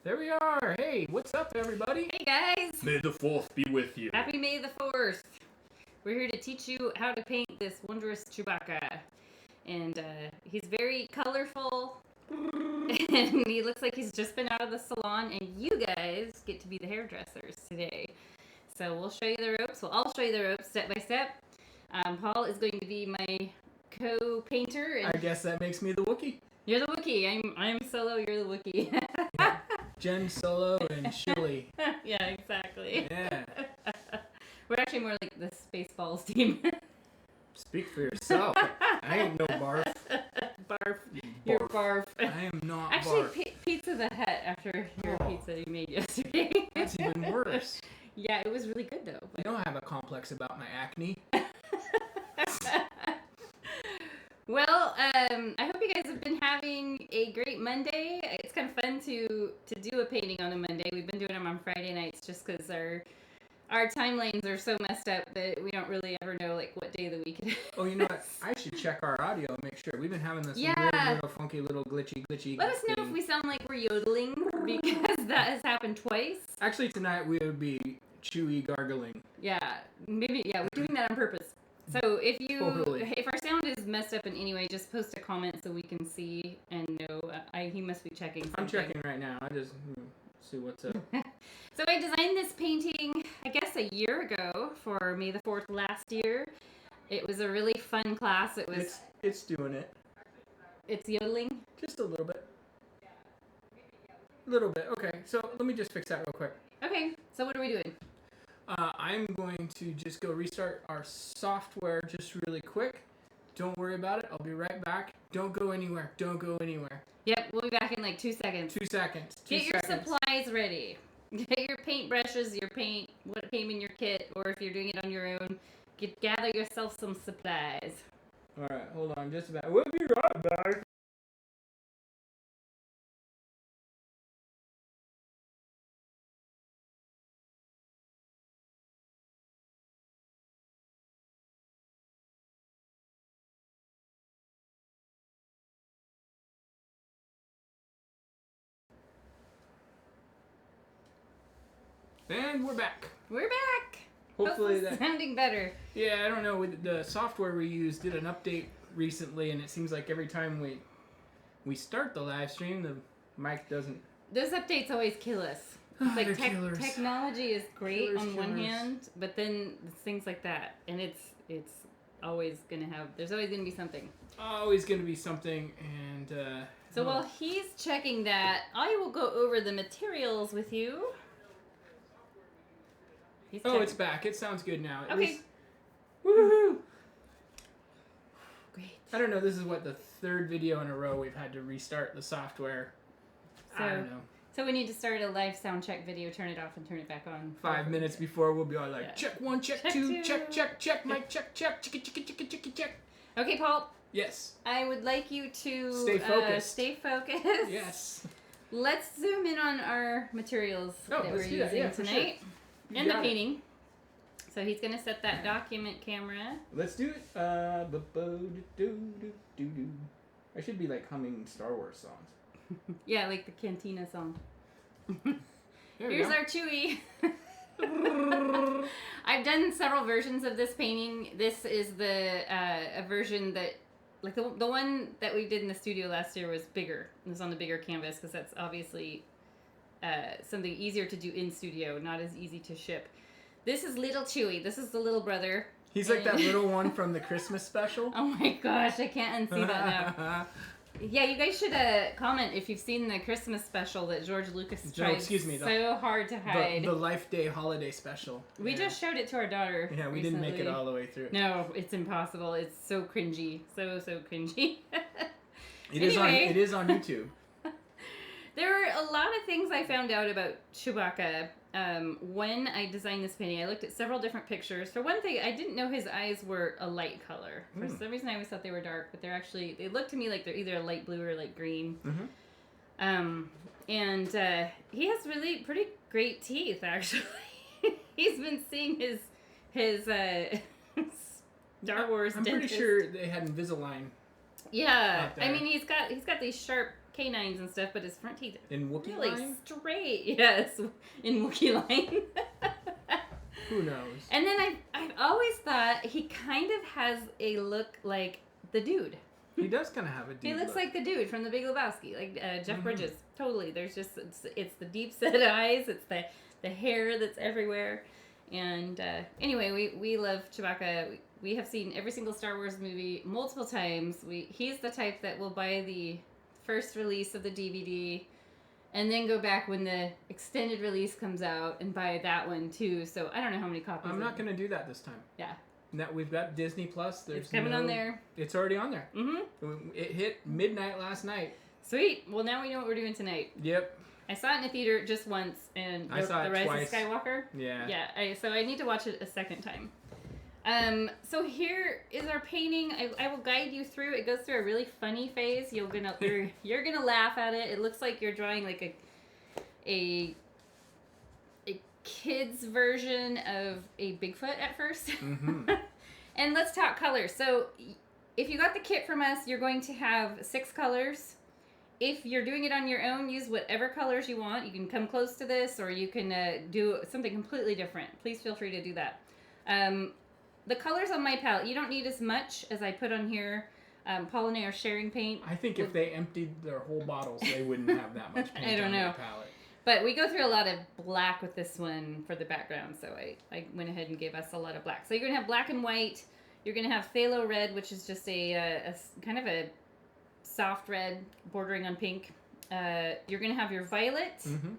There we are. Hey, what's up, everybody? Hey guys! May the 4th be with you. Happy May the 4th! We're here to teach you how to paint this wondrous Chewbacca. And he's very colorful. And he looks like he's just been out of the salon. And you guys get to be the hairdressers today. So we'll show you the ropes. We'll all show you the ropes step by step. Paul is going to be my co-painter. I guess that makes me the Wookiee. You're the Wookiee. I'm Solo, you're the Wookiee. Yeah. Jen, Solo, and Chewie. Yeah, exactly. Yeah. We're actually more like the Spaceballs team. Speak for yourself. I ain't no barf. Barf. You're barf. I am not actually, barf. Pizza the Hut after your pizza you made yesterday. That's even worse. Yeah, it was really good though. You know I have a complex about my acne. Well, I hope you guys have been having a great Monday. It's kind of fun to do a painting on a Monday. We've been doing them on Friday nights just because our timelines are so messed up that we don't really ever know like what day of the week it is. Oh, you know what? I should check our audio and make sure. We've been having this weird little funky little glitchy. Let us know if we sound like we're yodeling because that has happened twice. Actually, tonight we would be Chewie gargling. Yeah, maybe. Yeah, we're doing that on purpose. So if our sound is messed up in any way, just post a comment so we can see and know. He must be checking something. I'm checking right now. I just see what's up. So I designed this painting, I guess, a year ago for May the 4th last year. It was a really fun class. It was. It's doing it. It's yodeling. Just a little bit. A little bit. Okay. So let me just fix that real quick. Okay. So what are we doing? I'm going to just go restart our software just really quick. Don't worry about it. I'll be right back. Don't go anywhere. Don't go anywhere. Yep, we'll be back in like 2 seconds. 2 seconds. Get your supplies ready. Get your paint brushes, your paint in your kit, or if you're doing it on your own, gather yourself some supplies. All right, hold on just about. We'll be right back. And we're back. We're back. Hopefully that sounding better. Yeah, I don't know. The software we use did an update recently, and it seems like every time we start the live stream, the mic doesn't. Those updates always kill us. It's like technology is great on one hand, but then things like that, and it's always gonna have. There's always gonna be something. Always gonna be something, and. So while he's checking that, I will go over the materials with you. It's back. It sounds good now. Okay. Woohoo! Great. I don't know. This is what the 3rd video in a row we've had to restart the software. So, I don't know. So we need to start a live sound check video, turn it off and turn it back on. 5 minutes before we'll be all like, check 1, check 2, check, mic, check, check. Okay, Paul. Yes. I would like you to stay focused. Yes. Let's zoom in on our materials that we're using tonight. Sure. And the painting. So he's going to set that document camera. Let's do it. I should be like humming Star Wars songs. Yeah, like the Cantina song. Here's our Chewie. I've done several versions of this painting. This is a version that, like the one that we did in the studio last year was bigger. It was on the bigger canvas because that's obviously something easier to do in studio, not as easy to ship. This is little Chewie. This is the little brother. He's like that little one from the Christmas special. Oh my gosh, I can't unsee that now. Yeah, you guys should comment if you've seen the Christmas special that George Lucas tried so hard to hide. The Life Day holiday special. We just showed it to our daughter. Yeah, we didn't make it all the way through. No, it's impossible. It's so cringy. So cringy. It is on YouTube. There were a lot of things I found out about Chewbacca when I designed this painting. I looked at several different pictures. For one thing, I didn't know his eyes were a light color. For some reason, I always thought they were dark, but they look to me like they're either a light blue or light green. Mm-hmm. And he has really pretty great teeth, actually. He's been seeing his Star Wars. I'm pretty sure they had Invisalign. Yeah, I mean he's got these sharp canines and stuff, but his front teeth In Wookiee really line? straight. Yes, in Wookiee line. Who knows? And then I've always thought he kind of has a look like the dude. He does kind of have a dude He looks look. like the dude from The Big Lebowski, like Jeff Bridges. Totally. There's just it's the deep set eyes. It's the hair that's everywhere. And anyway, we love Chewbacca. We have seen every single Star Wars movie multiple times. He's the type that will buy the first release of the DVD and then go back when the extended release comes out and buy that one too. So I don't know how many copies. I'm not going to do that this time. Yeah. Now we've got Disney Plus. There's It's coming on there. It's already on there. Mm-hmm. It hit midnight last night. Sweet. Well, now we know what we're doing tonight. Yep. I saw it in the theater just once, and I saw the it Rise twice. of Skywalker. Yeah. Yeah. So I need to watch it a second time. So here is our painting. I will guide you through. It goes through a really funny phase. You're gonna laugh at it. It looks like you're drawing like a kid's version of a Bigfoot at first. Mm-hmm. And let's talk colors. So if you got the kit from us, you're going to have 6 colors. If you're doing it on your own, use whatever colors you want. You can come close to this, or you can do something completely different. Please feel free to do that. The colors on my palette, you don't need as much as I put on here. Paul and I are sharing paint. I think if they emptied their whole bottles, they wouldn't have that much paint I don't on know. their palette. But we go through a lot of black with this one for the background, so I went ahead and gave us a lot of black. So you're going to have black and white. You're going to have phthalo red, which is just a kind of a soft red bordering on pink. You're going to have your violet. Mm-hmm.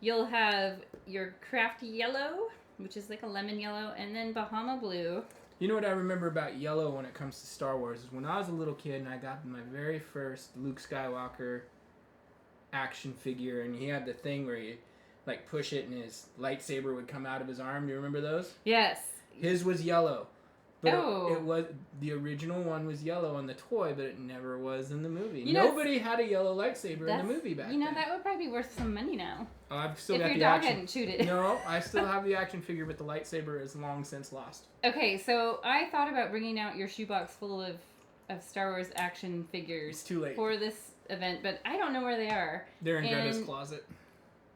You'll have your craft yellow, which is like a lemon yellow, and then Bahama Blue. You know what I remember about yellow when it comes to Star Wars is when I was a little kid and I got my very first Luke Skywalker action figure, and he had the thing where you like push it and his lightsaber would come out of his arm. Do you remember those? Yes. His was yellow. But Oh. it was the original one was yellow on the toy, but it never was in the movie. You know, Nobody had a yellow lightsaber in the movie back then. that would probably be worth some money now. Oh, I've still If got your the dog action. hadn't chewed it. No, I still have the action figure, but the lightsaber is long since lost. Okay, so I thought about bringing out your shoebox full of Star Wars action figures It's too late. for this event, but I don't know where they are. They're in Greta's And- closet.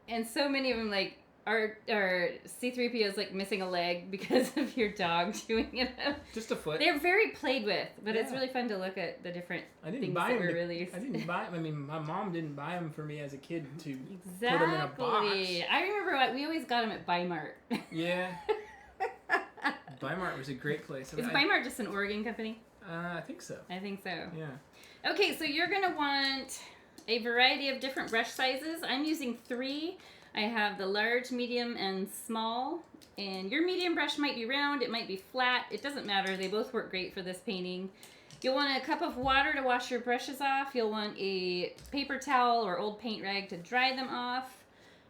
And so many of them, like, are C-3PO is like missing a leg because of your dog chewing it up. Just a foot. They're very played with, but it's Yeah. really fun to look at the different I didn't things buy that them. were released. I didn't buy them. I mean, my mom didn't buy them for me as a kid to Exactly. put them in a box. I remember we always got them at Bi-Mart. Yeah. Bi-Mart was a great place. Is Bi-Mart just an Oregon company? I think so. I think so. Yeah. Okay, so you're going to want a variety of different brush sizes. I'm using 3. I have the large, medium, and small. And your medium brush might be round, it might be flat. It doesn't matter. They both work great for this painting. You'll want a cup of water to wash your brushes off. You'll want a paper towel or old paint rag to dry them off.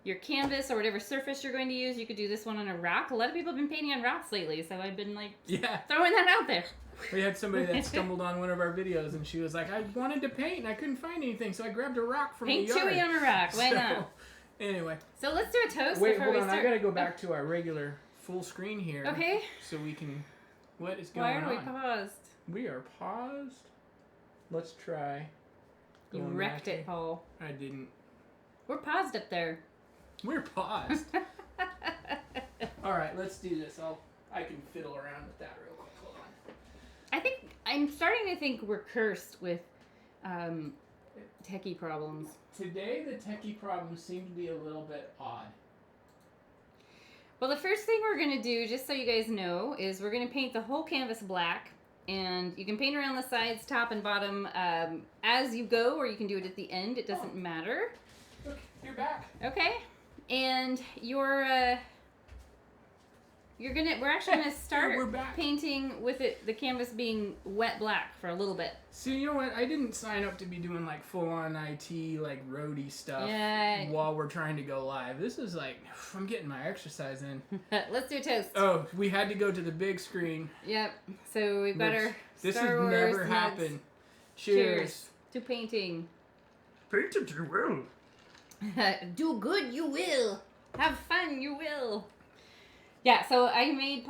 Your canvas or whatever surface you're going to use, you could do this one on a rock. A lot of people have been painting on rocks lately, so I've been like throwing that out there. We had somebody that stumbled on one of our videos, and she was like, I wanted to paint, and I couldn't find anything, so I grabbed a rock from Paint the yard. Chewie on a rock. Why not? Anyway. So let's do a toast Wait, before hold we on. start. I gotta go back to our regular full screen here. Okay. So we can... What is going Why on? are we paused? We are paused. Let's try. You going wrecked back it, Paul. I didn't. We're paused up there. We're paused. All right, let's do this. I can fiddle around with that real quick. Hold on. I think I'm starting to think we're cursed with techie problems. Today, the techie problems seem to be a little bit odd. Well, the first thing we're going to do, just so you guys know, is we're going to paint the whole canvas black. And you can paint around the sides, top and bottom, as you go, or you can do it at the end. It doesn't matter. Look, you're back. Okay. And we're actually gonna start we're back. painting with the canvas being wet black for a little bit. See, you know what? I didn't sign up to be doing like full-on IT, like roadie stuff Yeah. while we're trying to go live. This is like, I'm getting my exercise in. Let's do a toast. Oh, we had to go to the big screen. Yep. So we've got our This Star has Wars never nugs. happened. Cheers to painting. Paint it you will. Do good, you will. Have fun, you will. Yeah. So I made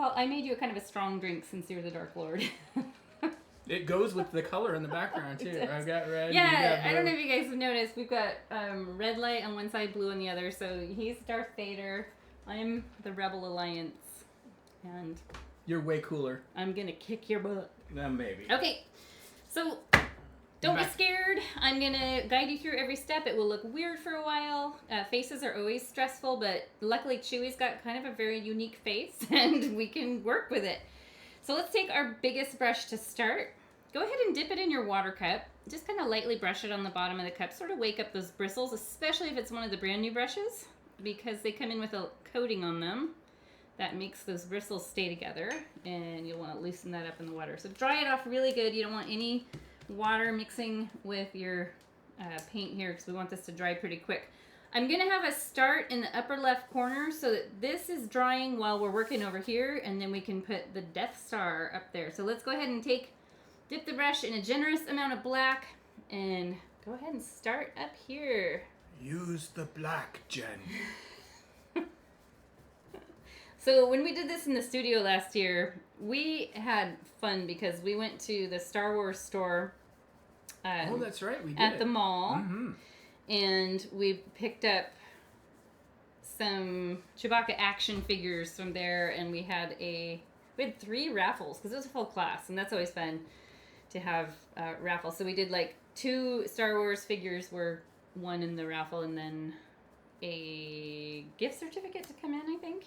you a kind of a strong drink since you're the Dark Lord. It goes with the color in the background too. I've got red. Yeah, I don't know if you guys have noticed. We've got red light on one side, blue on the other. So he's Darth Vader. I'm the Rebel Alliance, and you're way cooler. I'm gonna kick your butt. Maybe. Okay, so don't be scared. I'm gonna guide you through every step. It will look weird for a while. Faces are always stressful, but luckily Chewie's got kind of a very unique face, and we can work with it. So let's take our biggest brush to start. Go ahead and dip it in your water cup. Just kind of lightly brush it on the bottom of the cup. Sort of wake up those bristles, especially if it's one of the brand new brushes, because they come in with a coating on them that makes those bristles stay together, and you'll want to loosen that up in the water. So dry it off really good. You don't want any water mixing with your paint here, because we want this to dry pretty quick. I'm going to have a start in the upper left corner so that this is drying while we're working over here, and then we can put the Death Star up there. So let's go ahead and dip the brush in a generous amount of black, and go ahead and start up here. Use the black, Jen. So when we did this in the studio last year, we had fun because we went to the Star Wars store. Oh, that's right, we did. At the mall. Mm-hmm. And we picked up some Chewbacca action figures from there, and we had 3 raffles because it was a full class, and that's always fun to have raffles. So we did like 2 Star Wars figures were won in the raffle, and then a gift certificate to come in, I think.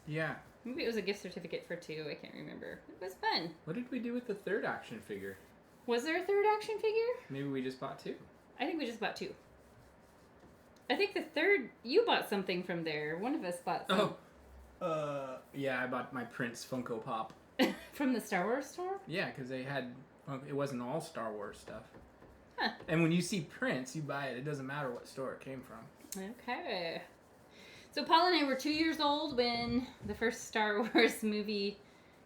Yeah. Maybe it was a gift certificate for 2. I can't remember. It was fun. What did we do with the 3rd action figure? Was there a 3rd action figure? Maybe we just bought 2. I think we just bought 2. I think the 3rd, you bought something from there. One of us bought some. Yeah, I bought my Prince Funko Pop. From the Star Wars store? Yeah, because they had, it wasn't all Star Wars stuff. Huh. And when you see Prince, you buy it. It doesn't matter what store it came from. Okay. So Paul and I were 2 years old when the first Star Wars movie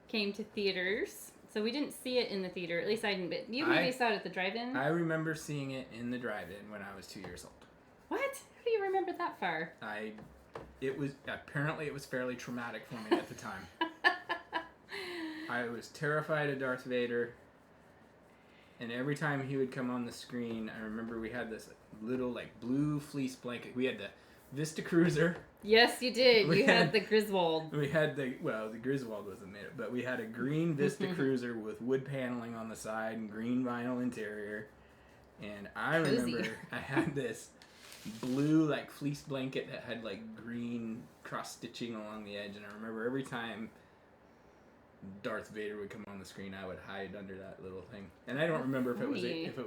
came to theaters. So we didn't see it in the theater. At least I didn't. But you maybe saw it at the drive-in? I remember seeing it in the drive-in when I was 2 years old. What? How do you remember that far? It was fairly traumatic for me at the time. I was terrified of Darth Vader, and every time he would come on the screen, I remember we had this little like blue fleece blanket. We had the Vista Cruiser. Yes, you did. You had the Griswold. We had the Griswold wasn't made, but we had a green Vista Cruiser with wood paneling on the side and green vinyl interior. And I remember I had this blue like fleece blanket that had like green cross stitching along the edge, and I remember every time Darth Vader would come on the screen, I would hide under that little thing. And I don't remember if it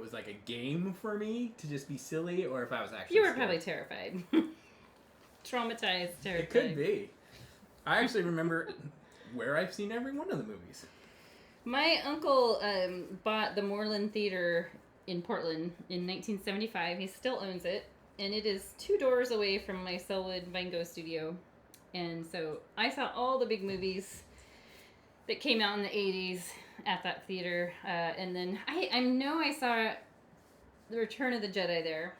was like a game for me to just be silly, or if I was actually You were scared. probably terrified. Traumatized, terrified. It could be. I actually remember where I've seen every one of the movies. My uncle bought the Moreland Theater in Portland in 1975. He still owns it. And it is 2 doors away from my Selwood Vingo studio. And so I saw all the big movies that came out in the 80s at that theater. And then I know I saw The Return of the Jedi there.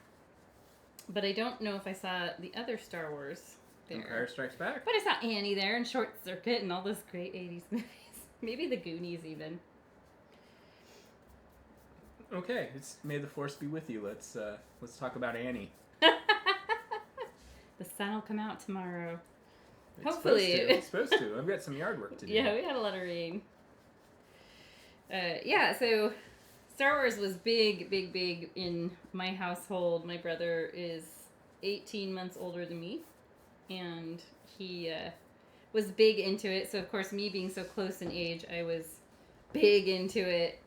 But I don't know if I saw the other Star Wars there. Empire Strikes Back. But I saw Annie there and Short Circuit and all those great 80s movies. Maybe the Goonies even. Okay, may the Force be with you. Let's talk about Annie. The sun will come out tomorrow. Hopefully. It's supposed to. I've got some yard work to do. Yeah, we had a lot of rain. So Star Wars was big in my household. My brother is 18 months older than me, and he was big into it. So, of course, me being so close in age, I was big into it.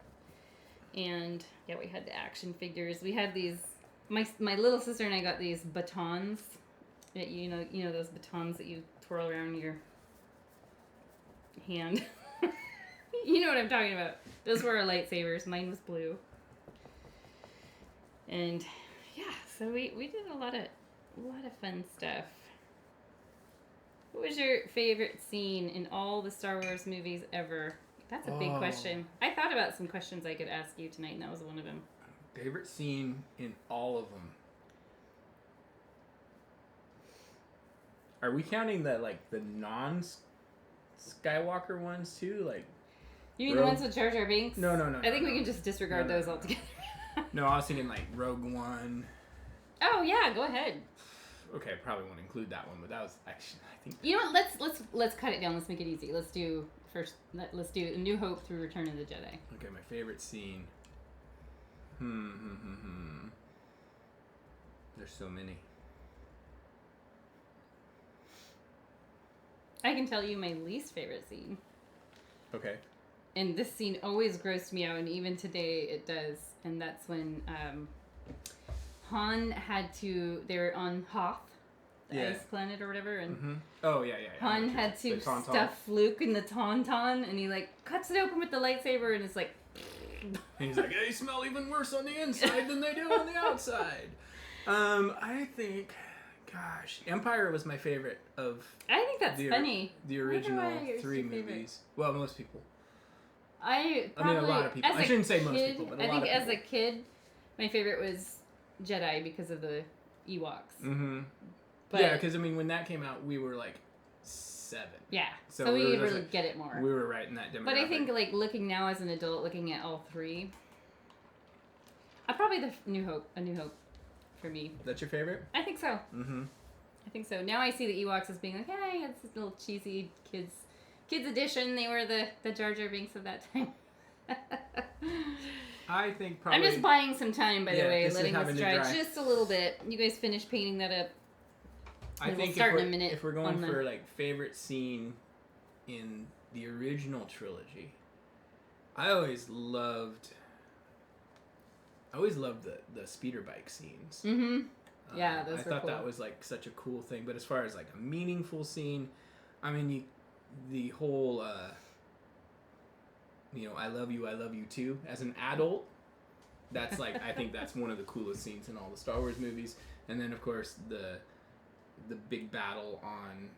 And, yeah, we had the action figures. We had these... My little sister and I got these batons. That, you know those batons that you twirl around your hand. You know what I'm talking about. Those were our lightsabers. Mine was blue. And yeah, so we did a lot of fun stuff. What was your favorite scene in all the Star Wars movies ever? That's a big question. I thought about some questions I could ask you tonight, and that was one of them. Favorite scene in all of them. Are we counting the non-Skywalker ones too? Like, You mean the ones with Jar Jar Binks? No. I think we can just disregard those altogether. No, I was thinking like Rogue One. Oh yeah, go ahead. Okay, I probably won't include that one, but that was actually, I think. You know what? Let's cut it down. Let's make it easy. Let's do A New Hope through Return of the Jedi. Okay, my favorite scene. There's so many. I can tell you my least favorite scene. Okay. And this scene always grossed me out, and even today it does. And that's when Han they were on Hoth, the ice planet or whatever, and Oh yeah. Han had to stuff Luke in the tauntaun, and he like cuts it open with the lightsaber, and it's like. And he's like, they smell even worse on the inside than they do on the outside. I think, gosh, Empire was my favorite of. I think that's funny. The original 3 movies. Well, most people. I mean, a lot of people. I shouldn't say most people, but a lot of people. I think as a kid, my favorite was Jedi because of the Ewoks. Mm-hmm. But, yeah, because I mean, when that came out, we were like 7. Yeah, so we really get it more. We were right in that demographic. But I think, like, looking now as an adult, looking at all 3, probably A New Hope for me. That's your favorite? I think so. Mm-hmm. I think so. Now I see the Ewoks as being like, hey, it's this little cheesy kids edition. They were the Jar Jar Binks of that time. I think probably. I'm just buying some time, by the way, letting this dry just a little bit. You guys finish painting that up. I think start in a minute. If we're going for like favorite scene in the original trilogy, I always loved the speeder bike scenes. Mm-hmm. Yeah, those were I thought cool. that was like such a cool thing. But as far as like a meaningful scene, I mean, the whole I love you too as an adult. That's like I think that's one of the coolest scenes in all the Star Wars movies. And then of course the big battle on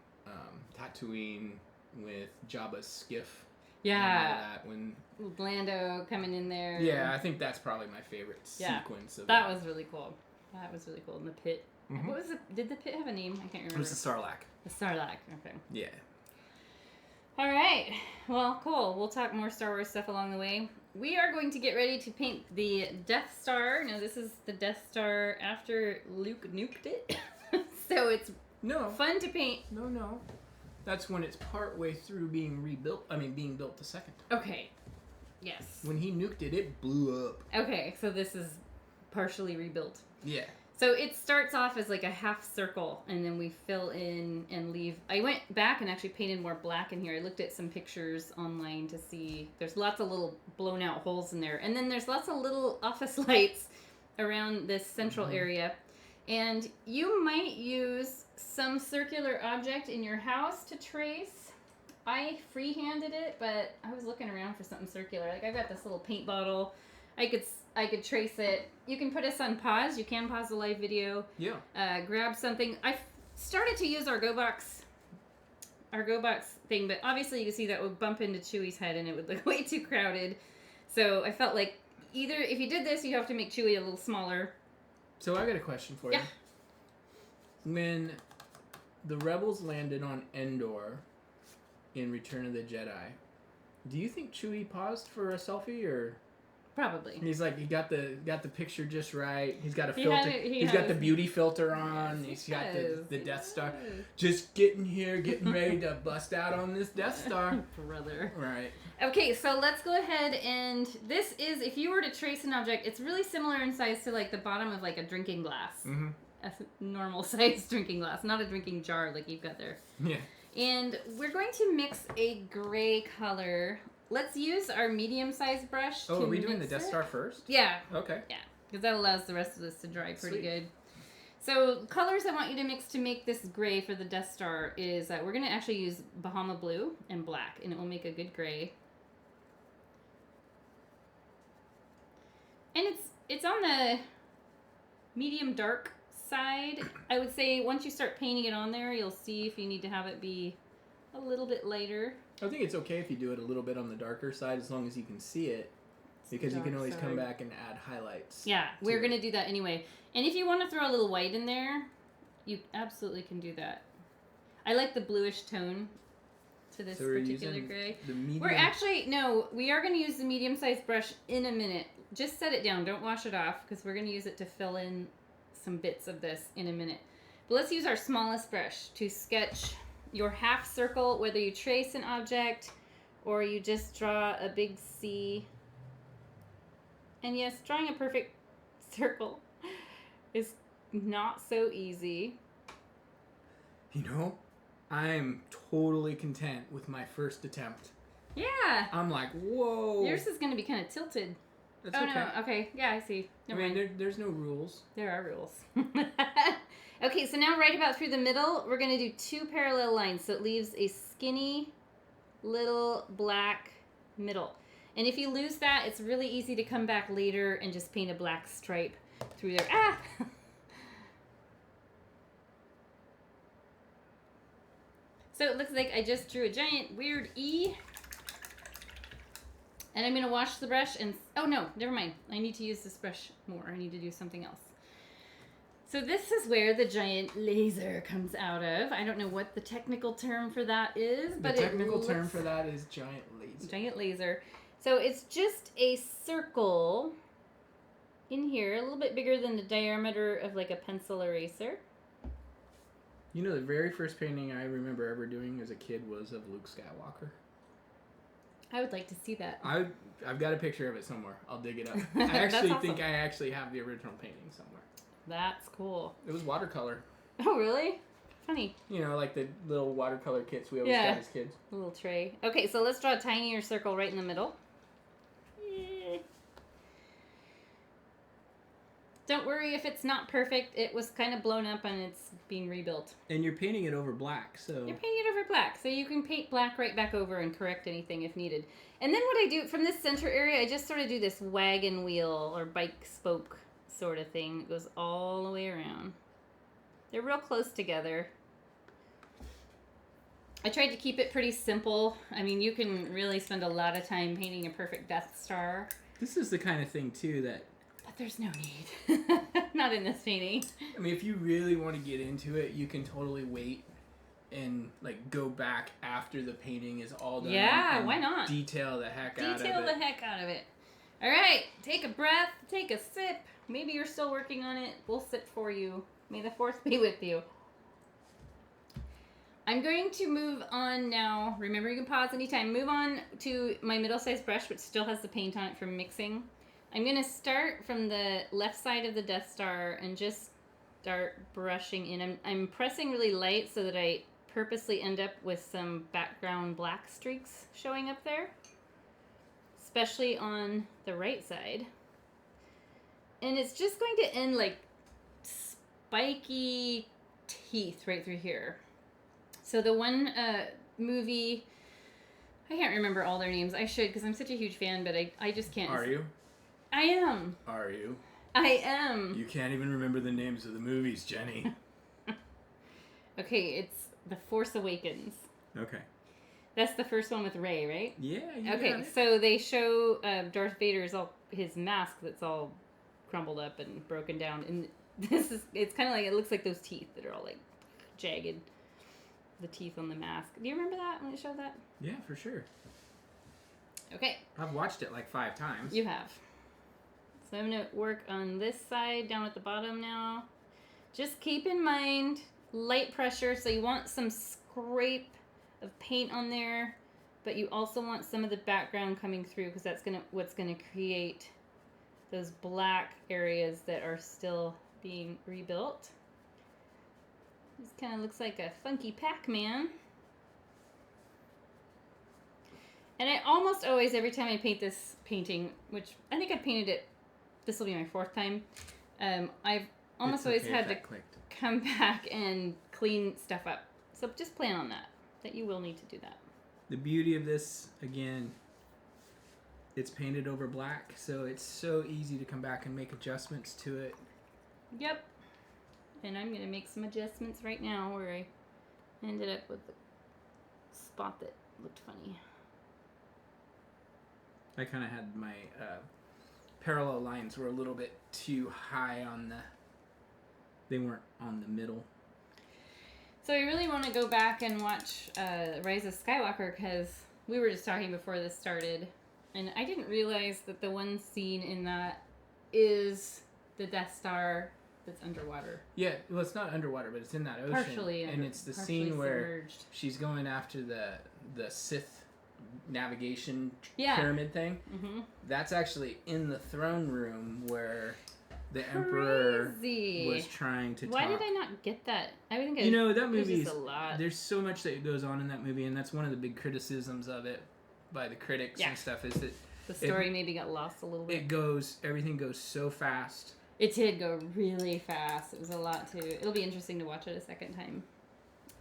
Tatooine with Jabba's skiff. Yeah. That when Lando coming in there. Yeah, I think that's probably my favorite sequence of that. Was really cool. That was really cool. In the pit. Mm-hmm. What was it? Did the pit have a name? I can't remember. It was the Sarlacc. The Sarlacc. Okay. Yeah. All right. Well, cool. We'll talk more Star Wars stuff along the way. We are going to get ready to paint the Death Star. Now, this is the Death Star after Luke nuked it. So it's fun to paint. No. That's when it's partway through being rebuilt. I mean, being built the second time. Okay. Yes. When he nuked it, it blew up. Okay, so this is partially rebuilt. Yeah. So it starts off as like a half circle, and then we fill in and leave. I went back and actually painted more black in here. I looked at some pictures online to see. There's lots of little blown out holes in there. And then there's lots of little office lights around this central area. And you might use some circular object in your house to trace. I freehanded it, but I was looking around for something circular. Like I've got this little paint bottle. I could trace it. You can put us on pause. You can pause the live video. Yeah. Grab something. I started to use our Go Box thing, but obviously you can see that would bump into Chewie's head and it would look way too crowded. So I felt like either if you did this, you have to make Chewie a little smaller. So I got a question for you. When the Rebels landed on Endor in Return of the Jedi, do you think Chewie paused for a selfie or? Probably. He's like, he got the picture just right. He's got a filter. He's got the beauty filter on. Yes, he's got the Death Star. Just getting ready to bust out on this Death Star. Brother. Right. Okay, so let's go ahead and this is, if you were to trace an object, it's really similar in size to like the bottom of like a drinking glass. Mm-hmm. A normal size drinking glass, not a drinking jar like you've got there. Yeah. And we're going to mix a gray color. Let's use our medium-sized brush. Oh, are we doing the Death Star first? Yeah. Okay. Yeah, because that allows the rest of this to dry pretty good. So, colors I want you to mix to make this gray for the Death Star is we're going to actually use Bahama Blue and black, and it will make a good gray. And it's on the medium-dark side. I would say once you start painting it on there, you'll see if you need to have it be a little bit lighter. I think it's okay if you do it a little bit on the darker side as long as you can see it. Because you can always come back and add highlights. Yeah, we're going to do that anyway. And if you want to throw a little white in there, you absolutely can do that. I like the bluish tone to this So we're particular using gray. the medium. We are going to use the medium-sized brush in a minute. Just set it down. Don't wash it off because we're going to use it to fill in some bits of this in a minute. But let's use our smallest brush to sketch your half circle, whether you trace an object or you just draw a big C. And yes, drawing a perfect circle is not so easy. You know, I'm totally content with my first attempt. Yeah. I'm like, whoa. Yours is going to be kind of tilted. That's oh, okay. no. Okay. Yeah, I see. Never mind. There's no rules. There are rules. Okay, so now right about through the middle, we're going to do 2 parallel lines. So it leaves a skinny little black middle. And if you lose that, it's really easy to come back later and just paint a black stripe through there. Ah! So it looks like I just drew a giant weird E. And I'm going to wash the brush and... Oh, no, never mind. I need to use this brush more. I need to do something else. So this is where the giant laser comes out of. I don't know what the technical term for that is, but the technical term for that is giant laser. Giant laser. So it's just a circle in here, a little bit bigger than the diameter of like a pencil eraser. You know, the very first painting I remember ever doing as a kid was of Luke Skywalker. I would like to see that. I've got a picture of it somewhere. I'll dig it up. That's I actually awesome. think I actually have the original painting somewhere. That's cool. It was watercolor. Oh, really? Funny. You know, like the little watercolor kits we always got as kids. A little tray. Okay, so let's draw a tinier circle right in the middle. Yay. Don't worry if it's not perfect. It was kind of blown up and it's being rebuilt. And you're painting it over black, so... You're painting it over black, so you can paint black right back over and correct anything if needed. And then what I do, from this center area, I just sort of do this wagon wheel or bike spoke sort of thing. It goes all the way around. They're real close together. I tried to keep it pretty simple. I mean, you can really spend a lot of time painting a perfect Death Star. This is the kind of thing, too, that... But there's no need. Not in this painting. I mean, if you really want to get into it, you can totally wait and, like, go back after the painting is all done. Yeah, and why not? Detail the heck out of it. Detail the heck out of it. All right, take a breath, take a sip. Maybe you're still working on it. We'll sip for you. May the force be with you. I'm going to move on now. Remember, you can pause anytime. Move on to my middle-sized brush, which still has the paint on it from mixing. I'm going to start from the left side of the Death Star and just start brushing in. I'm pressing really light so that I purposely end up with some background black streaks showing up there, especially on the right side. And it's just going to end like spiky teeth right through here. So the one movie, I can't remember all their names. I should, because I'm such a huge fan, but I just can't. Are you? I am. Are you? I am. You can't even remember the names of the movies, Jenny. Okay, it's The Force Awakens. Okay. That's the first one with Rey, right? Yeah. Okay, so they show Darth Vader's his mask that's all crumbled up and broken down, and it's kind of like, it looks like those teeth that are all like jagged. The teeth on the mask. Do you remember that when it showed that? Yeah, for sure. Okay. I've watched it like 5 times. You have. So I'm going to work on this side down at the bottom now. Just keep in mind light pressure. So you want some scrape of paint on there, but you also want some of the background coming through because that's what's going to create those black areas that are still being rebuilt. This kind of looks like a funky Pac-Man. And I almost always, every time I paint this painting, which I think I painted it, this will be my 4th time, I've almost always had to come back and clean stuff up. So just plan on that you will need to do that. The beauty of this, again, it's painted over black, so it's so easy to come back and make adjustments to it. Yep. And I'm going to make some adjustments right now where I ended up with a spot that looked funny. I kind of had my parallel lines were a little bit too high on they weren't on the middle. So I really want to go back and watch Rise of Skywalker because we were just talking before this started, and I didn't realize that the one scene in that is the Death Star that's underwater. Yeah, well, it's not underwater, but it's in that ocean. Partially, and it's the scene where submerged. she's going after the Sith navigation pyramid thing. Mm-hmm. That's actually in the throne room where the Emperor was trying to Why talk. did I not get that? I think that movie is a lot. There's so much that goes on in that movie, and that's one of the big criticisms of it by the critics and stuff is that the story maybe got lost a little bit. Everything goes so fast. It did go really fast. It was a lot too. It'll be interesting to watch it a second time.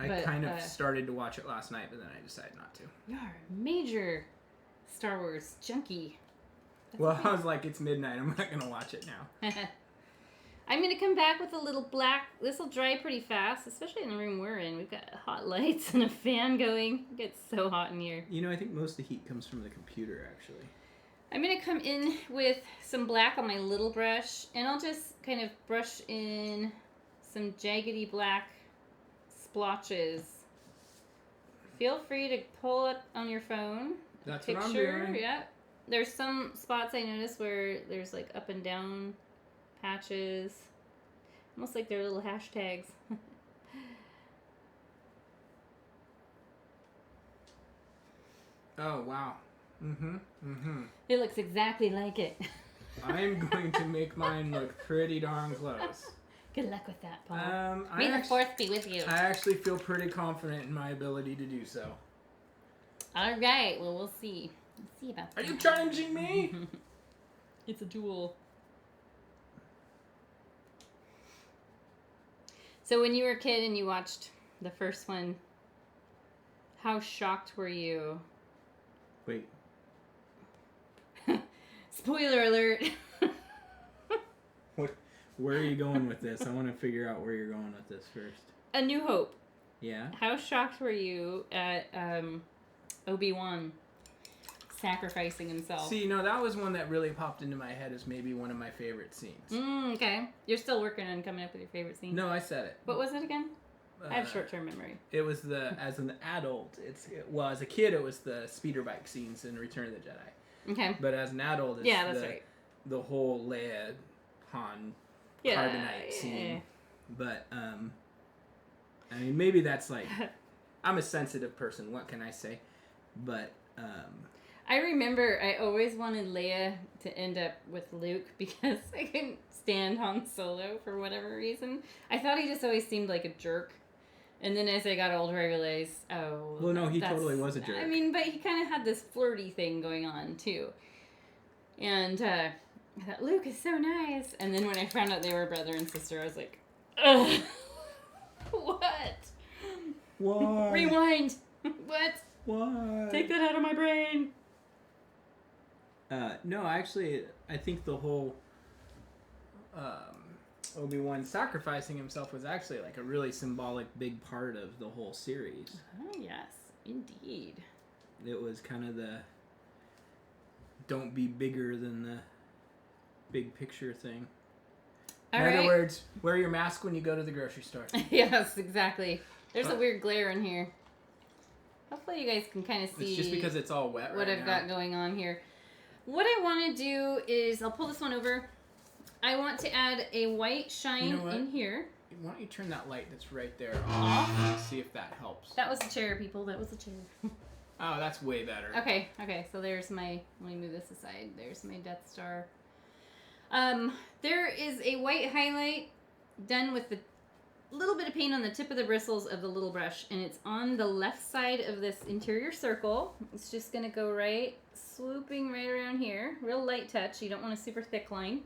I kind of started to watch it last night, but then I decided not to. You're a major Star Wars junkie. Well, I was like, it's midnight. I'm not going to watch it now. I'm going to come back with a little black. This will dry pretty fast, especially in the room we're in. We've got hot lights and a fan going. It gets so hot in here. I think most of the heat comes from the computer, actually. I'm going to come in with some black on my little brush, and I'll just kind of brush in some jaggedy black splotches. Feel free to pull up on your phone. That's what I'm doing. Yeah. There's some spots I noticed where there's like up and down patches. Almost like they're little hashtags. Oh, wow. It looks exactly like it. I'm going to make mine look pretty darn close. Good luck with that, Paul. May the fourth be with you. I actually feel pretty confident in my ability to do so. All right. Well, we'll see. Let's see about that. Are you challenging me? It's a duel. So when you were a kid and you watched the first one, how shocked were you? Wait. Spoiler alert. Where are you going with this? I want to figure out where you're going with this first. A New Hope. Yeah? How shocked were you at Obi-Wan sacrificing himself? See, no, that was one that really popped into my head as maybe one of my favorite scenes. Okay. You're still working on coming up with your favorite scene. No, I said it. What was it again? I have short-term memory. It was as an adult, as a kid, it was the speeder bike scenes in Return of the Jedi. Okay. But as an adult, it's the whole Leia, Han, carbonite scene. But, I mean, maybe that's like, I'm a sensitive person, what can I say? But, I remember I always wanted Leia to end up with Luke because I couldn't stand Han Solo for whatever reason. I thought he just always seemed like a jerk. And then as I got older, I realized, well, no, he totally was a jerk. I mean, but he kind of had this flirty thing going on, too. And I thought, Luke is so nice. And then when I found out they were brother and sister, I was like, ugh. What? Why? Rewind. What? Why? Take that out of my brain. No, actually, I think the whole Obi-Wan sacrificing himself was actually like a really symbolic big part of the whole series. Oh, yes, indeed. It was kind of the don't be bigger than the big picture thing. In other words, wear your mask when you go to the grocery store. Yes, exactly. There's a weird glare in here. Hopefully you guys can kind of see. It's just because it's all wet what I've got going on here. What I want to do is, I'll pull this one over. I want to add a white shine in here. Why don't you turn that light that's right there off and see if that helps. That was a chair, people. That was a chair. Oh, that's way better. Okay. So there's my, let me move this aside. There's my Death Star. There is a white highlight done with the little bit of paint on the tip of the bristles of the little brush, and it's on the left side of this interior circle. It's just going to go right, swooping right around here. Real light touch. You don't want a super thick line.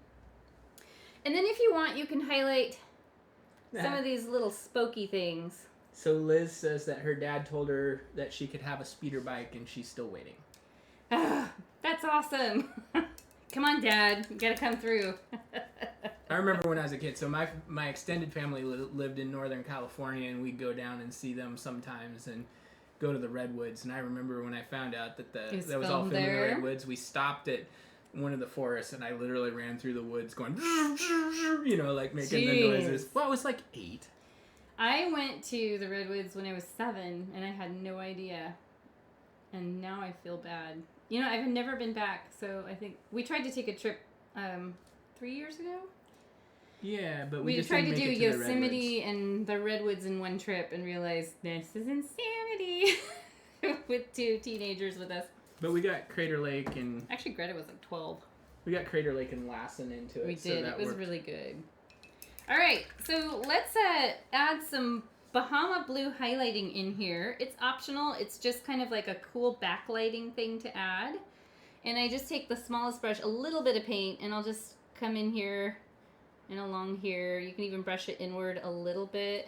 And then if you want, you can highlight some of these little spokey things. So Liz says that her dad told her that she could have a speeder bike, and she's still waiting. That's awesome. Come on, Dad. You gotta come through. I remember when I was a kid, so my extended family lived in Northern California, and we'd go down and see them sometimes and go to the Redwoods. And I remember when I found out that that was all filmed in the Redwoods, we stopped at one of the forests, and I literally ran through the woods going, like making the noises. Well, I was like 8. I went to the Redwoods when I was 7, and I had no idea. And now I feel bad. You know, I've never been back, so I think... We tried to take a trip 3 years ago. Yeah, but we just tried to didn't do make it to Yosemite and the Redwoods in one trip and realized this is insanity with 2 teenagers with us. But we got Crater Lake and... Actually, Greta was like 12. We got Crater Lake and Lassen into it. We did. So that it was worked. really good. All right, so let's add some Bahama Blue highlighting in here. It's optional. It's just kind of like a cool backlighting thing to add. And I just take the smallest brush, a little bit of paint, and I'll just come in here and along here. You can even brush it inward a little bit.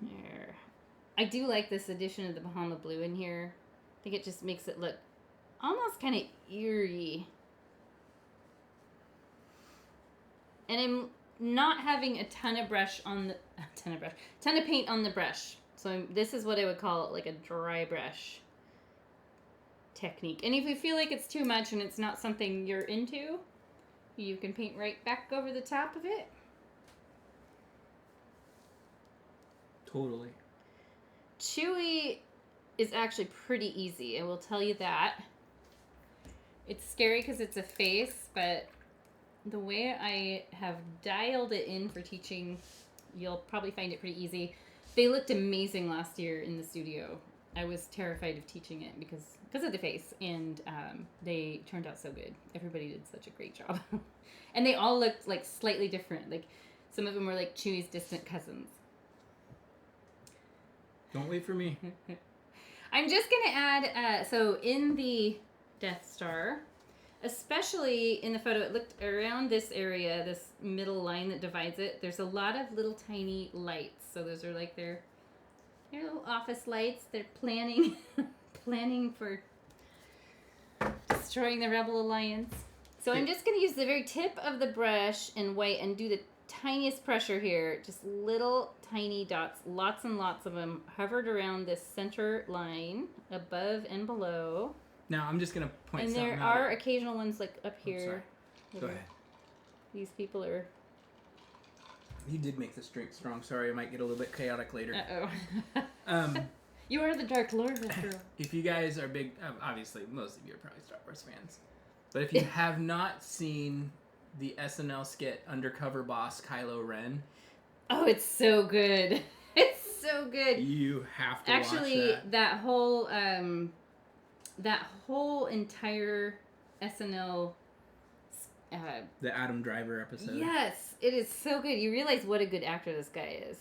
There. I do like this addition of the Bahama Blue in here. I think it just makes it look almost kind of eerie. And I'm not having a ton of brush on the ton of paint on the brush. So this is what I would call like a dry brush technique. And if you feel like it's too much and it's not something you're into, you can paint right back over the top of it. Totally. Chewie is actually pretty easy, I will tell you that. It's scary because it's a face, but the way I have dialed it in for teaching, you'll probably find it pretty easy. They looked amazing last year in the studio. I was terrified of teaching it because of the face, and they turned out so good. Everybody did such a great job. And they all looked like slightly different. Like some of them were like Chewie's distant cousins. Don't wait for me. I'm just going to add, so in the Death Star, especially in the photo, it looked around this area, this middle line that divides it, there's a lot of little tiny lights. So those are like their little office lights. They're planning for destroying the Rebel Alliance. So I'm just going to use the very tip of the brush in white and do the tiniest pressure here. Just little tiny dots, lots and lots of them, hovered around this center line, above and below. Now I'm just going to point and something out. And there are occasional ones like up here. Go ahead. These people are... You did make this drink strong. Sorry, I might get a little bit chaotic later. Uh-oh. You are the Dark Lord, after all. If you guys are big... obviously, most of you are probably Star Wars fans. But if you have not seen the SNL skit Undercover Boss Kylo Ren... Oh, it's so good. It's so good. You have to Actually, watch that whole entire SNL... the Adam Driver episode. Yes, it is so good. You realize what a good actor this guy is.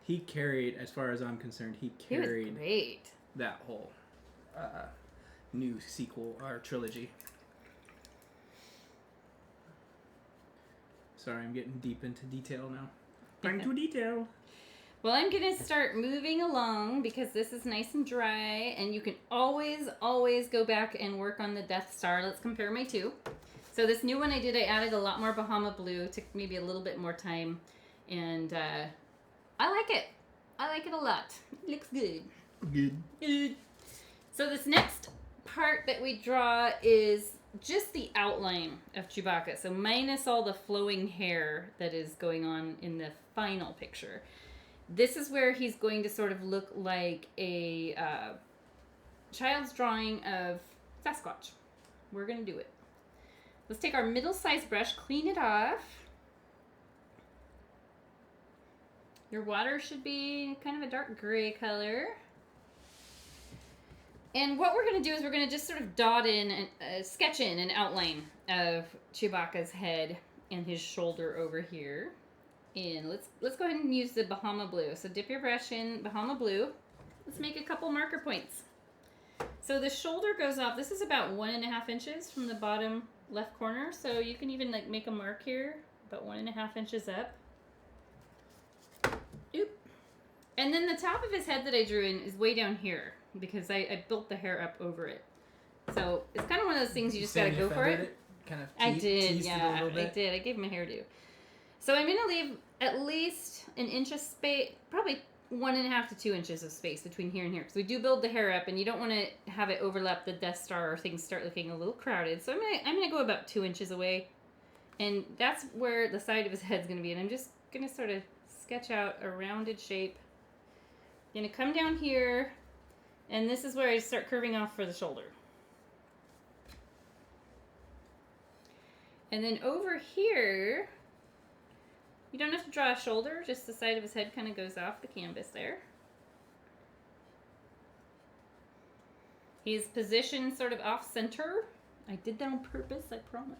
He carried, as far as I'm concerned, he was carried great. that whole new sequel or trilogy. Sorry, I'm getting deep into detail now. Trying to detail. Well, I'm going to start moving along because this is nice and dry, and you can always go back and work on the Death Star. Let's compare my two. So this new one I did, I added a lot more Bahama Blue, took maybe a little bit more time, and I like it. I like it a lot. It looks good. Good. So this next part that we draw is just the outline of Chewbacca. So minus all the flowing hair that is going on in the final picture. This is where he's going to sort of look like a child's drawing of Sasquatch. We're going to do it. Let's take our middle-sized brush, clean it off. Your water should be kind of a dark gray color. And what we're going to do is we're going to just sort of dot in, and sketch in an outline of Chewbacca's head and his shoulder over here. And let's go ahead and use the Bahama Blue. So dip your brush in Bahama Blue. Let's make a couple marker points. So the shoulder goes off. This is about 1.5 inches from the bottom left corner. So you can even like make a mark here, about 1.5 inches up. Oop. And then the top of his head that I drew in is way down here because I built the hair up over it. So it's kind of one of those things you just gotta go for it. Kind of I did, teased yeah, it a little bit. I did. I gave him a hairdo. So I'm gonna leave at least an inch of space, probably 1.5 to 2 inches of space between here and here. Because we do build the hair up, and you don't want to have it overlap the Death Star or things start looking a little crowded. So I'm gonna go about 2 inches away. And that's where the side of his head's gonna be. And I'm just gonna sort of sketch out a rounded shape. Gonna come down here, and this is where I start curving off for the shoulder. And then over here, you don't have to draw a shoulder, just the side of his head kind of goes off the canvas there. He's positioned sort of off center. I did that on purpose, I promise.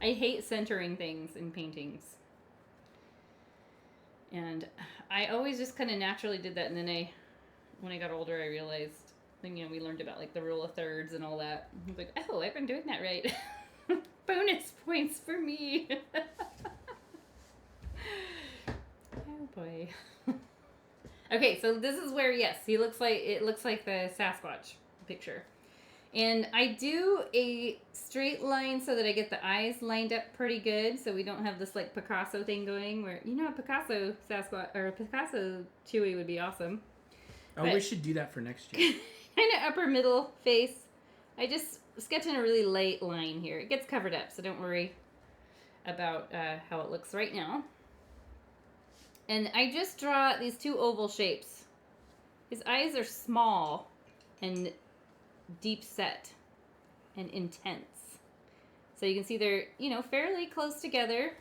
I hate centering things in paintings. And I always just kind of naturally did that, and then when I got older, I realized, then, we learned about, like, the rule of thirds and all that. I was like, oh, I've been doing that right. Bonus points for me. Oh, boy. Okay, so this is where, yes, it looks like the Sasquatch picture. And I do a straight line so that I get the eyes lined up pretty good, so we don't have this, like, Picasso thing going where, a Picasso Sasquatch or a Picasso Chewie would be awesome. Oh, we should do that for next year. Kind of upper middle face. I just sketch in a really light line here. It gets covered up, so don't worry about how it looks right now. And I just draw these 2 oval shapes. His eyes are small and deep set and intense. So you can see they're, fairly close together.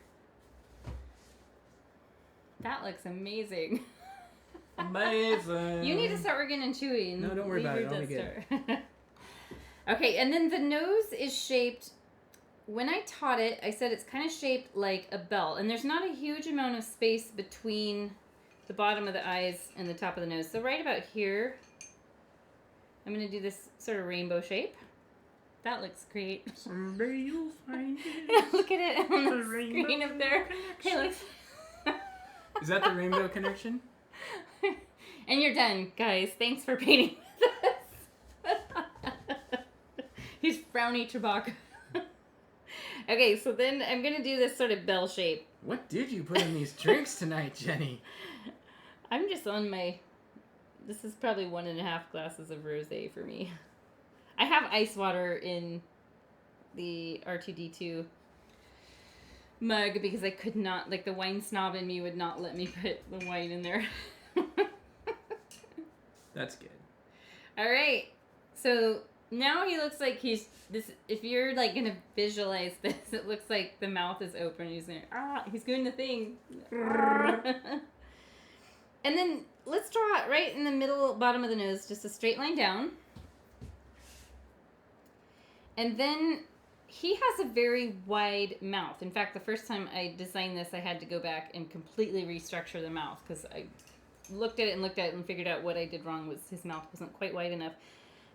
That looks amazing. Amazing. You need to start working on Chewie. No, don't worry about it. I'll be good. Okay, and then the nose is shaped. When I taught it, I said it's kind of shaped like a bell. And there's not a huge amount of space between the bottom of the eyes and the top of the nose. So right about here, I'm going to do this sort of rainbow shape. That looks great. Someday you'll find it. Look at it on the screen up there. Hey, look. Is that the rainbow connection? And you're done, guys. Thanks for painting with us. He's frowny Chewbacca. Okay, so then I'm going to do this sort of bell shape. What did you put in these drinks tonight, Jenny? I'm just on my... This is probably 1.5 glasses of rosé for me. I have ice water in the R2-D2 mug because I could not... Like, the wine snob in me would not let me put the wine in there. That's good. All right. So now he looks like he's this. If you're like gonna visualize this, it looks like the mouth is open. He's doing the thing. And then let's draw right in the middle, bottom of the nose, just a straight line down. And then he has a very wide mouth. In fact, the first time I designed this, I had to go back and completely restructure the mouth because I looked at it and figured out what I did wrong was his mouth wasn't quite wide enough.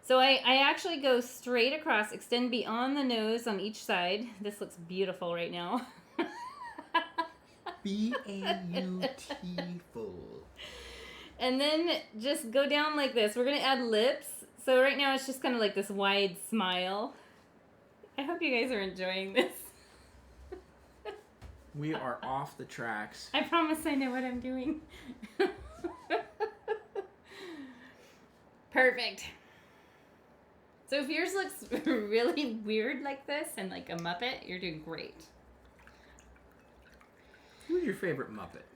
So I actually go straight across, extend beyond the nose on each side. This looks beautiful right now. Beautiful. And then just go down like this. We're going to add lips. So right now it's just kind of like this wide smile. I hope you guys are enjoying this. We are off the tracks. I promise I know what I'm doing. Perfect. So if yours looks really weird like this and like a Muppet, you're doing great. Who's your favorite Muppet?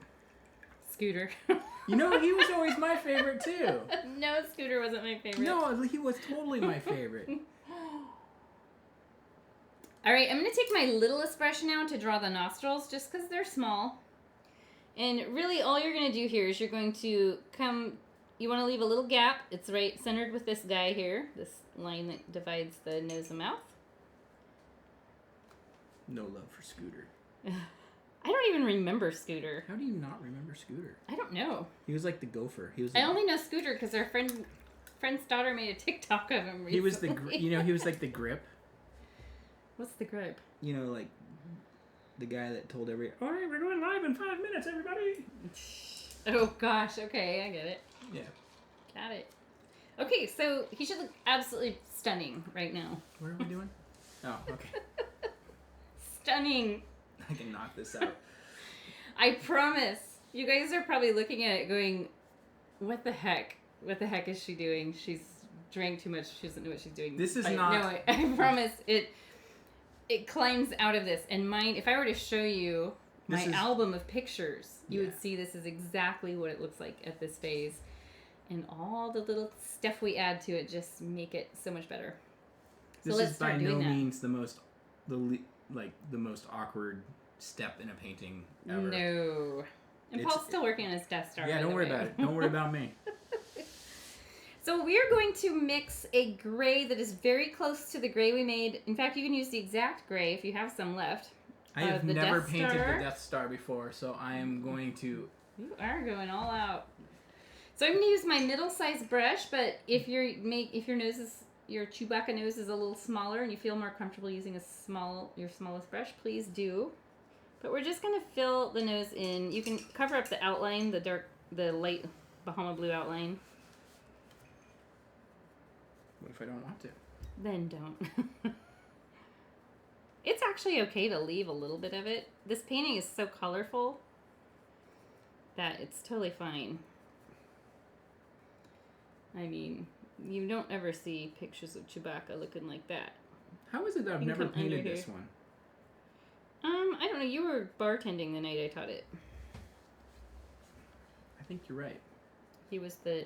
Scooter. He was always my favorite too. No, Scooter wasn't my favorite. No, he was totally my favorite. All right, I'm going to take my littlest brush now to draw the nostrils just because they're small. And really all you're going to do here is you're going to you want to leave a little gap. It's right centered with this guy here, this line that divides the nose and mouth. No love for Scooter. I don't even remember Scooter. How do you not remember Scooter? I don't know. He was like the gopher. I only know Scooter because our friend's daughter made a TikTok of him recently. He was he was like the grip. What's the grip? Like the guy that told all right, we're going live in 5 minutes, everybody. Oh gosh, okay, I get it. Yeah. Got it. Okay, so he should look absolutely stunning right now. What are we doing? Oh, okay. Stunning. I can knock this out. I promise. You guys are probably looking at it going, what the heck? What the heck is she doing? She's drank too much. She doesn't know what she's doing. This is No, I promise it climbs out of this. And mine, if I were to show you my album of pictures, you would see this is exactly what it looks like at this phase. And all the little stuff we add to it just make it so much better. This is by no means the most awkward step in a painting ever. No. And Paul's still working on his Death Star. Yeah, don't worry about it. Don't worry about me. So we're going to mix a gray that is very close to the gray we made. In fact, you can use the exact gray if you have some left. I have never painted the Death Star before, so I am going to... You are going all out. So I'm going to use my middle-sized brush, but if your Chewbacca nose is a little smaller and you feel more comfortable using your smallest brush, please do. But we're just going to fill the nose in. You can cover up the outline, the light Bahama Blue outline. What if I don't want to? Then don't. It's actually okay to leave a little bit of it. This painting is so colorful that it's totally fine. I mean, you don't ever see pictures of Chewbacca looking like that. How is it that I've never painted this one? I don't know. You were bartending the night I taught it. I think you're right. He was the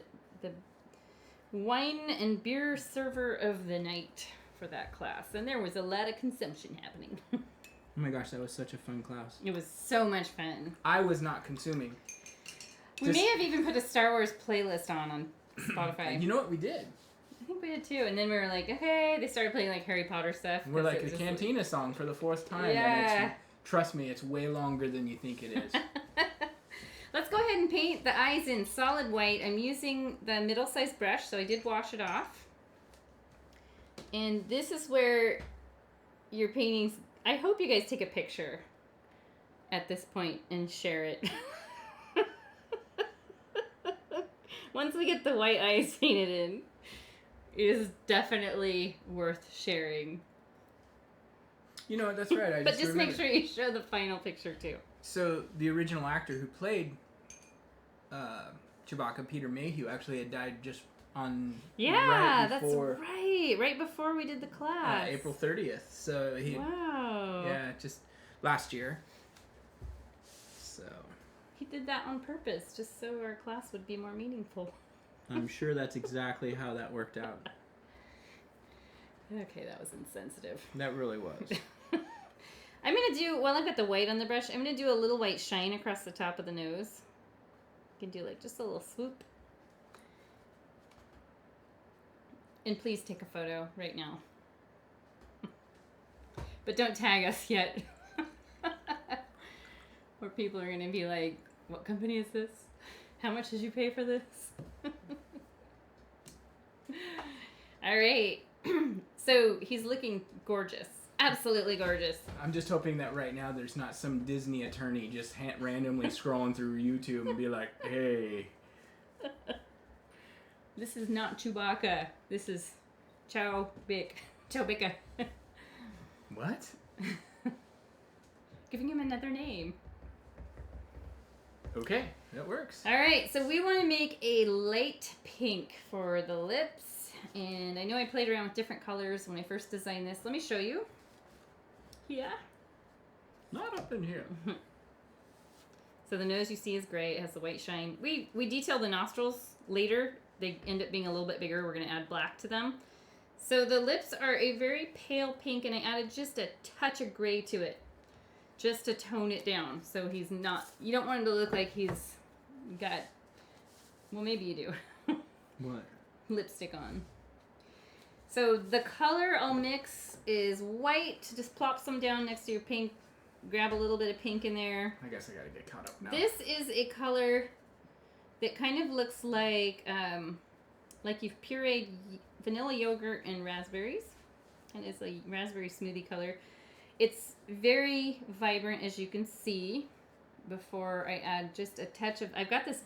wine and beer server of the night for that class. And there was a lot of consumption happening. Oh my gosh, that was such a fun class. It was so much fun. I was not consuming. We may have even put a Star Wars playlist on Spotify. You know what we did? I think we did too. And then we were like, okay, they started playing like Harry Potter stuff. We're like the Cantina song for the 4th time. Yeah. And trust me, it's way longer than you think it is. Let's go ahead and paint the eyes in solid white. I'm using the middle-sized brush, so I did wash it off. And this is where your paintings... I hope you guys take a picture at this point and share it. Once we get the white eyes painted in, it is definitely worth sharing. You know, that's right. But just make sure you show the final picture, too. So, the original actor who played Chewbacca, Peter Mayhew, actually had died just on... that's right. Right before we did the class. April 30th. So, he... Wow. Yeah, just last year. So... He did that on purpose, just so our class would be more meaningful. I'm sure that's exactly how that worked out. Okay, that was insensitive. That really was. I'm going to do, while I've got the white on the brush, I'm going to do a little white shine across the top of the nose. You can do like just a little swoop. And please take a photo right now. But don't tag us yet. Or people are going to be like, what company is this? How much did you pay for this? All right. So he's looking gorgeous. Absolutely gorgeous. I'm just hoping that right now there's not some Disney attorney just randomly scrolling through YouTube and be like, hey. This is not Chewbacca. This is Chewbacca. What? Giving him another name. Okay, that works. All right, so we want to make a light pink for the lips. And I know I played around with different colors when I first designed this. Let me show you. Yeah. Not up in here. So the nose you see is gray. It has the white shine. We detail the nostrils later. They end up being a little bit bigger. We're going to add black to them. So the lips are a very pale pink, and I added just a touch of gray to it, just to tone it down. So he's not... You don't want him to look like he's got... Well, maybe you do. What? Lipstick on. So the color I'll mix is white. Just plop some down next to your pink. Grab a little bit of pink in there. I guess I gotta get caught up now. This is a color that kind of looks like you've pureed vanilla yogurt and raspberries. And it's a raspberry smoothie color. It's very vibrant, as you can see, before I add just a touch of... I've got this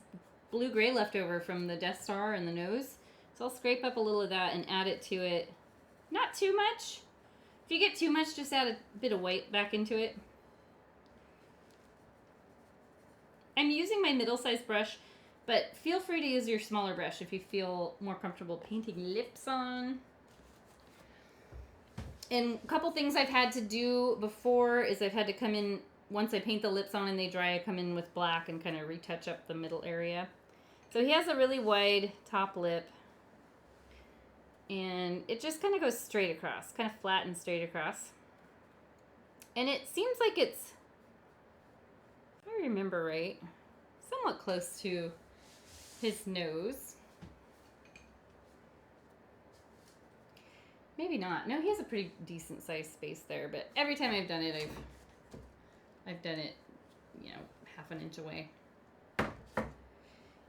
blue-gray left over from the Death Star and the nose. So I'll scrape up a little of that and add it to it. Not too much. If you get too much, just add a bit of white back into it. I'm using my middle-sized brush, but feel free to use your smaller brush if you feel more comfortable painting lips on. And a couple things I've had to do before is I've had to come in, once I paint the lips on and they dry, I come in with black and kind of retouch up the middle area. So he has a really wide top lip. And it just kind of goes straight across, kind of flat and straight across. And it seems like it's, if I remember right, somewhat close to his nose. Maybe not. No, he has a pretty decent sized space there, but every time I've done it, I've done it, you know, half an inch away.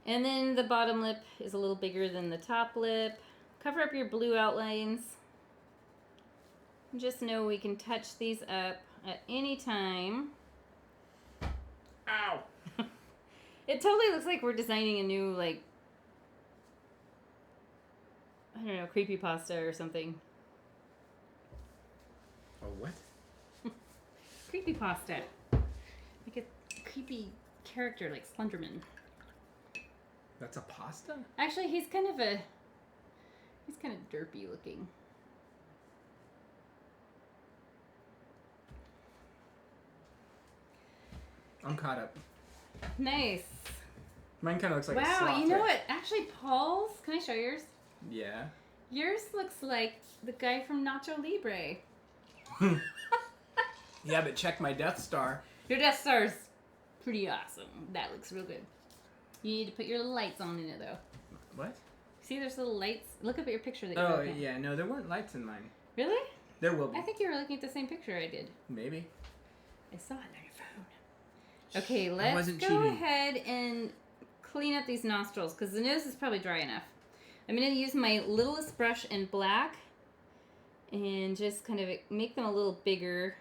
And then the bottom lip is a little bigger than the top lip. Cover up your blue outlines. Just know we can touch these up at any time. Ow! It totally looks like we're designing a new, like, I don't know, creepypasta or something. Oh, what? Creepypasta. Like a creepy character like Slenderman. That's a pasta? Actually, he's kind of derpy looking. I'm caught up. Nice. Mine kind of looks like a wow, sloth. you know what? Actually, Paul's, can I show yours? Yeah. Yours looks like the guy from Nacho Libre. Yeah, but check my Death Star. Your Death Star's pretty awesome. That looks real good. You need to put your little lights on in it, though. What? See, there's little lights. Look up at your picture that you Oh, wrote down. yeah. No, there weren't lights in mine. Really? There will be. I think you were looking at the same picture I did. Maybe. I saw it on your phone. Okay, let's wasn't go cheating. ahead and clean up these nostrils because the nose is probably dry enough. I'm going to use my littlest brush in black and just kind of make them a little bigger.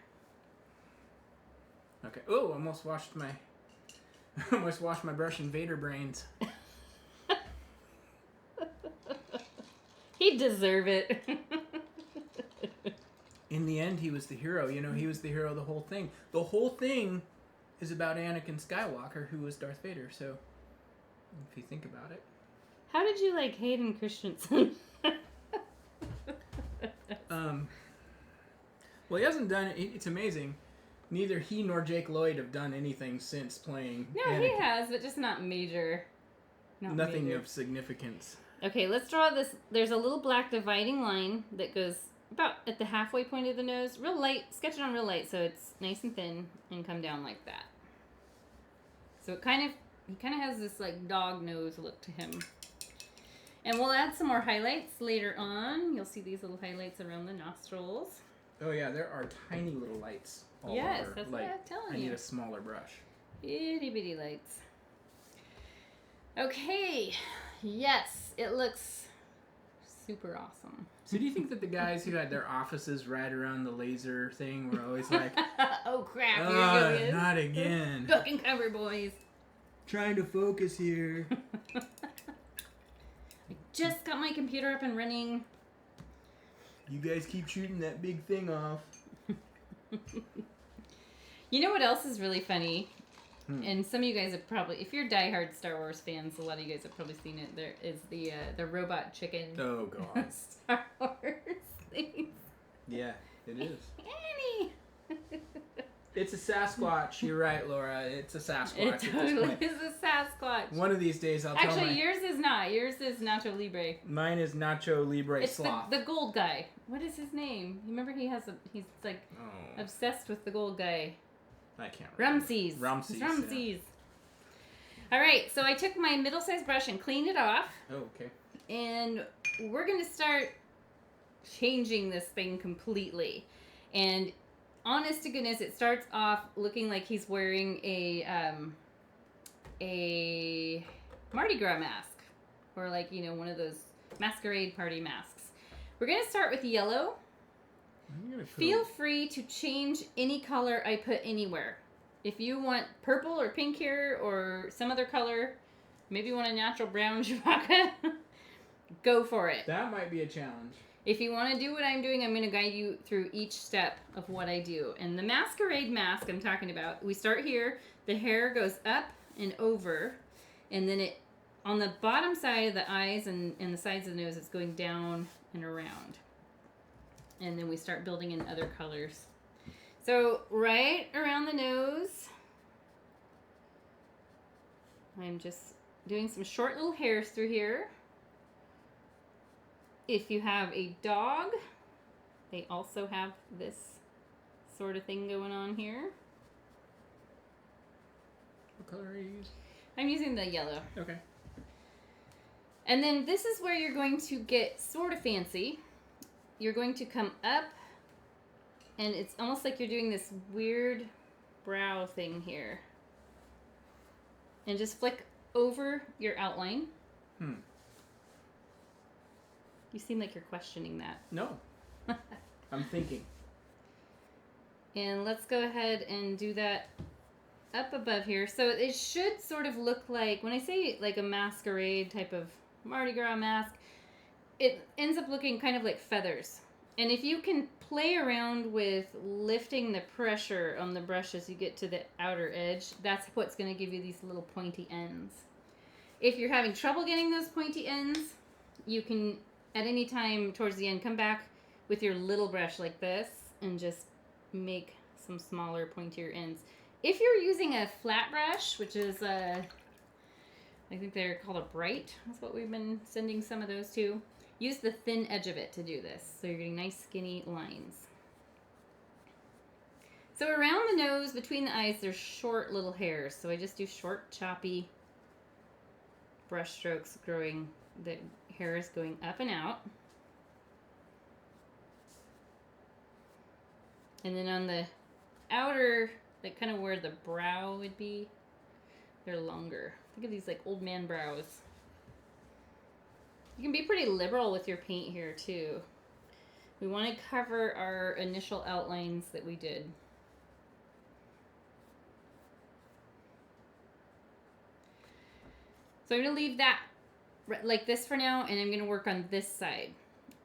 Okay. Oh, almost washed my brush in Vader brains. He'd deserve it. In the end, he was the hero. You know, he was the hero of the whole thing. The whole thing is about Anakin Skywalker, who was Darth Vader. So, if you think about it. How did you like Hayden Christensen? Well, he hasn't done it. It's amazing. Neither he nor Jake Lloyd have done anything since playing No, Anakin. he has, but just not major. Nothing major. of significance. Okay, let's draw this. There's a little black dividing line that goes about at the halfway point of the nose. Real light. Sketch it on real light so it's nice and thin and come down like that. So he kind of has this like dog nose look to him. And we'll add some more highlights later on. You'll see these little highlights around the nostrils. Oh yeah, there are tiny little lights all Yes, over. that's like, what I'm telling I you. need a smaller brush. Itty bitty lights. Okay. Yes, it looks super awesome. So do you think that the guys who had their offices right around the laser thing were always like, oh crap, here it goes. not again. Fucking cover boys. Trying to focus here. I just got my computer up and running. You guys keep shooting that big thing off. You know what else is really funny? And some of you guys have probably, if you're diehard Star Wars fans, a lot of you guys have probably seen it. There is the robot chicken. Oh god. Star Wars thing. Yeah, it is. Annie. It's a Sasquatch. You're right, Laura. It's a Sasquatch It at this totally point. is a Sasquatch. One of these days I'll tell Actually, yours is not. Yours is Nacho Libre. Mine is Nacho Libre It's Sloth. the gold guy. What is his name? You remember he's like Oh, obsessed with the gold guy. I can't remember. Ramses. Ramses, It's yeah. Ramses. All right, so I took my middle-sized brush and cleaned it off, Oh, okay. and we're going to start changing this thing completely. And honest to goodness, it starts off looking like he's wearing a Mardi Gras mask, or like, you know, one of those masquerade party masks. We're going to start with yellow. I'm gonna put Feel free to change any color I put anywhere. If you want purple or pink here or some other color, maybe you want a natural brown Chewbacca, go for it. That might be a challenge. If you want to do what I'm doing, I'm going to guide you through each step of what I do. And the Masquerade Mask I'm talking about, we start here. The hair goes up and over. And then it, on the bottom side of the eyes and the sides of the nose, it's going down and around. And then we start building in other colors. So right around the nose, I'm just doing some short little hairs through here. If you have a dog, they also have this sort of thing going on here. What color are you using? I'm using the yellow. Okay. And then this is where you're going to get sort of fancy. You're going to come up, and it's almost like you're doing this weird brow thing here. And just flick over your outline. You seem like you're questioning that. No. I'm thinking. And let's go ahead and do that up above here. So it should sort of look like, when I say like a masquerade type of Mardi Gras mask, it ends up looking kind of like feathers. And if you can play around with lifting the pressure on the brush as you get to the outer edge, that's what's going to give you these little pointy ends. If you're having trouble getting those pointy ends, you can, at any time towards the end, come back with your little brush like this and just make some smaller, pointier ends. If you're using a flat brush, which is I think they're called a bright, that's what we've been sending some of those to, use the thin edge of it to do this. So you're getting nice skinny lines. So around the nose, between the eyes, there's short little hairs. So I just do short, choppy brush strokes, growing the hairs going up and out. And then on the outer, like kind of where the brow would be, they're longer. Think of these like old man brows. You can be pretty liberal with your paint here too. We want to cover our initial outlines that we did. So I'm going to leave that like this for now, and I'm going to work on this side.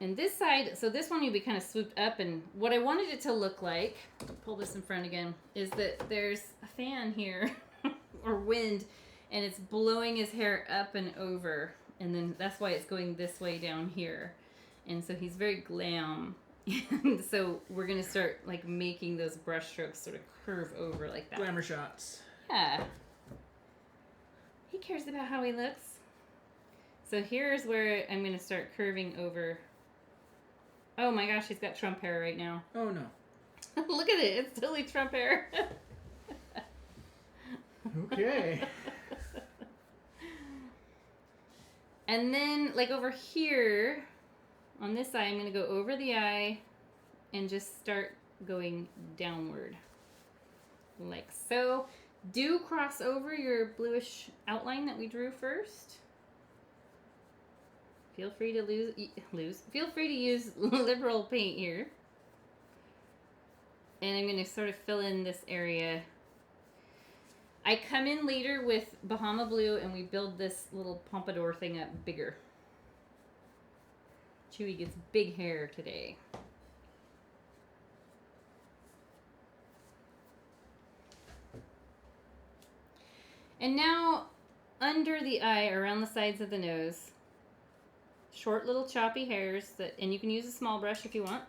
And this side, so this one will be kind of swooped up, and what I wanted it to look like, I'll pull this in front again, is that there's a fan here, or wind, and it's blowing his hair up and over, and then that's why it's going this way down here. And so he's very glam. And so we're going to start like making those brush strokes sort of curve over like that. Glamour shots. Yeah. He cares about how he looks. So here's where I'm going to start curving over. Oh my gosh, he's got Trump hair right now. Oh no. Look at it. It's totally Trump hair. Okay. And then like over here on this side, I'm going to go over the eye and just start going downward. Like so. Do cross over your bluish outline that we drew first. Feel free to Feel free to use liberal paint here. And I'm going to sort of fill in this area. I come in later with Bahama Blue and we build this little pompadour thing up bigger. Chewie gets big hair today. And now under the eye, around the sides of the nose, short little choppy hairs that, and you can use a small brush if you want.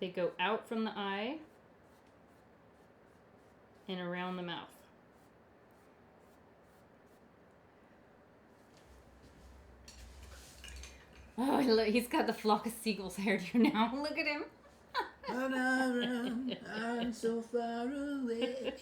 They go out from the eye and around the mouth. Oh, he's got the flock of seagulls hairdo now. Look at him. I'm so far away.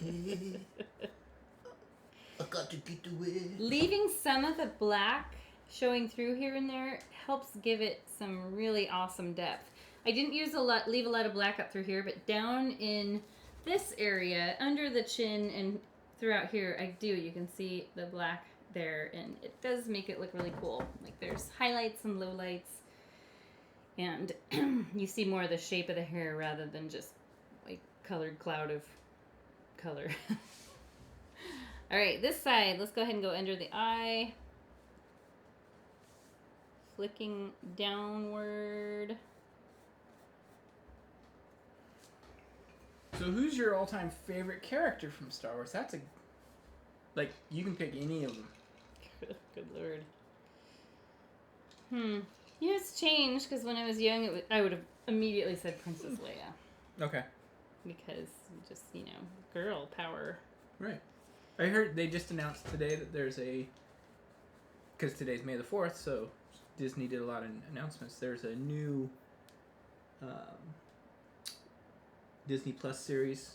I got to get away. Leaving some of the black showing through here and there helps give it some really awesome depth. I didn't leave a lot of black up through here, but down in this area, under the chin and throughout here, I do. You can see the black there, and it does make it look really cool. Like there's highlights and lowlights, and you see more of the shape of the hair rather than just like colored cloud of color. All right, this side, let's go ahead and go under the eye. Flicking downward. So who's your all-time favorite character from Star Wars? That's a... Like, you can pick any of them. Good lord. You know, it's changed, because when I was young, I would have immediately said Princess Leia. Okay. Because, just, you know, girl power. Right. I heard they just announced today that there's a... Because today's May the 4th, so Disney did a lot of announcements. There's a new Disney Plus series,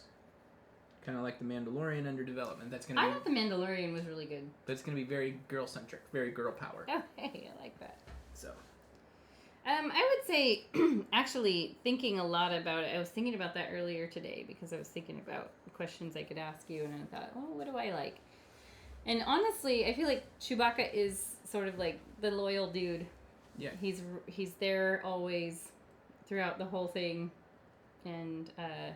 kind of like The Mandalorian, under development. That's gonna. I thought The Mandalorian was really good. But it's gonna be very girl-centric, very girl power. Oh, hey, I like that. So. I would say, actually, thinking a lot about it. I was thinking about that earlier today because I was thinking about questions I could ask you, and I thought, oh, what do I like? And honestly, I feel like Chewbacca is sort of like the loyal dude. Yeah. He's there always throughout the whole thing, and I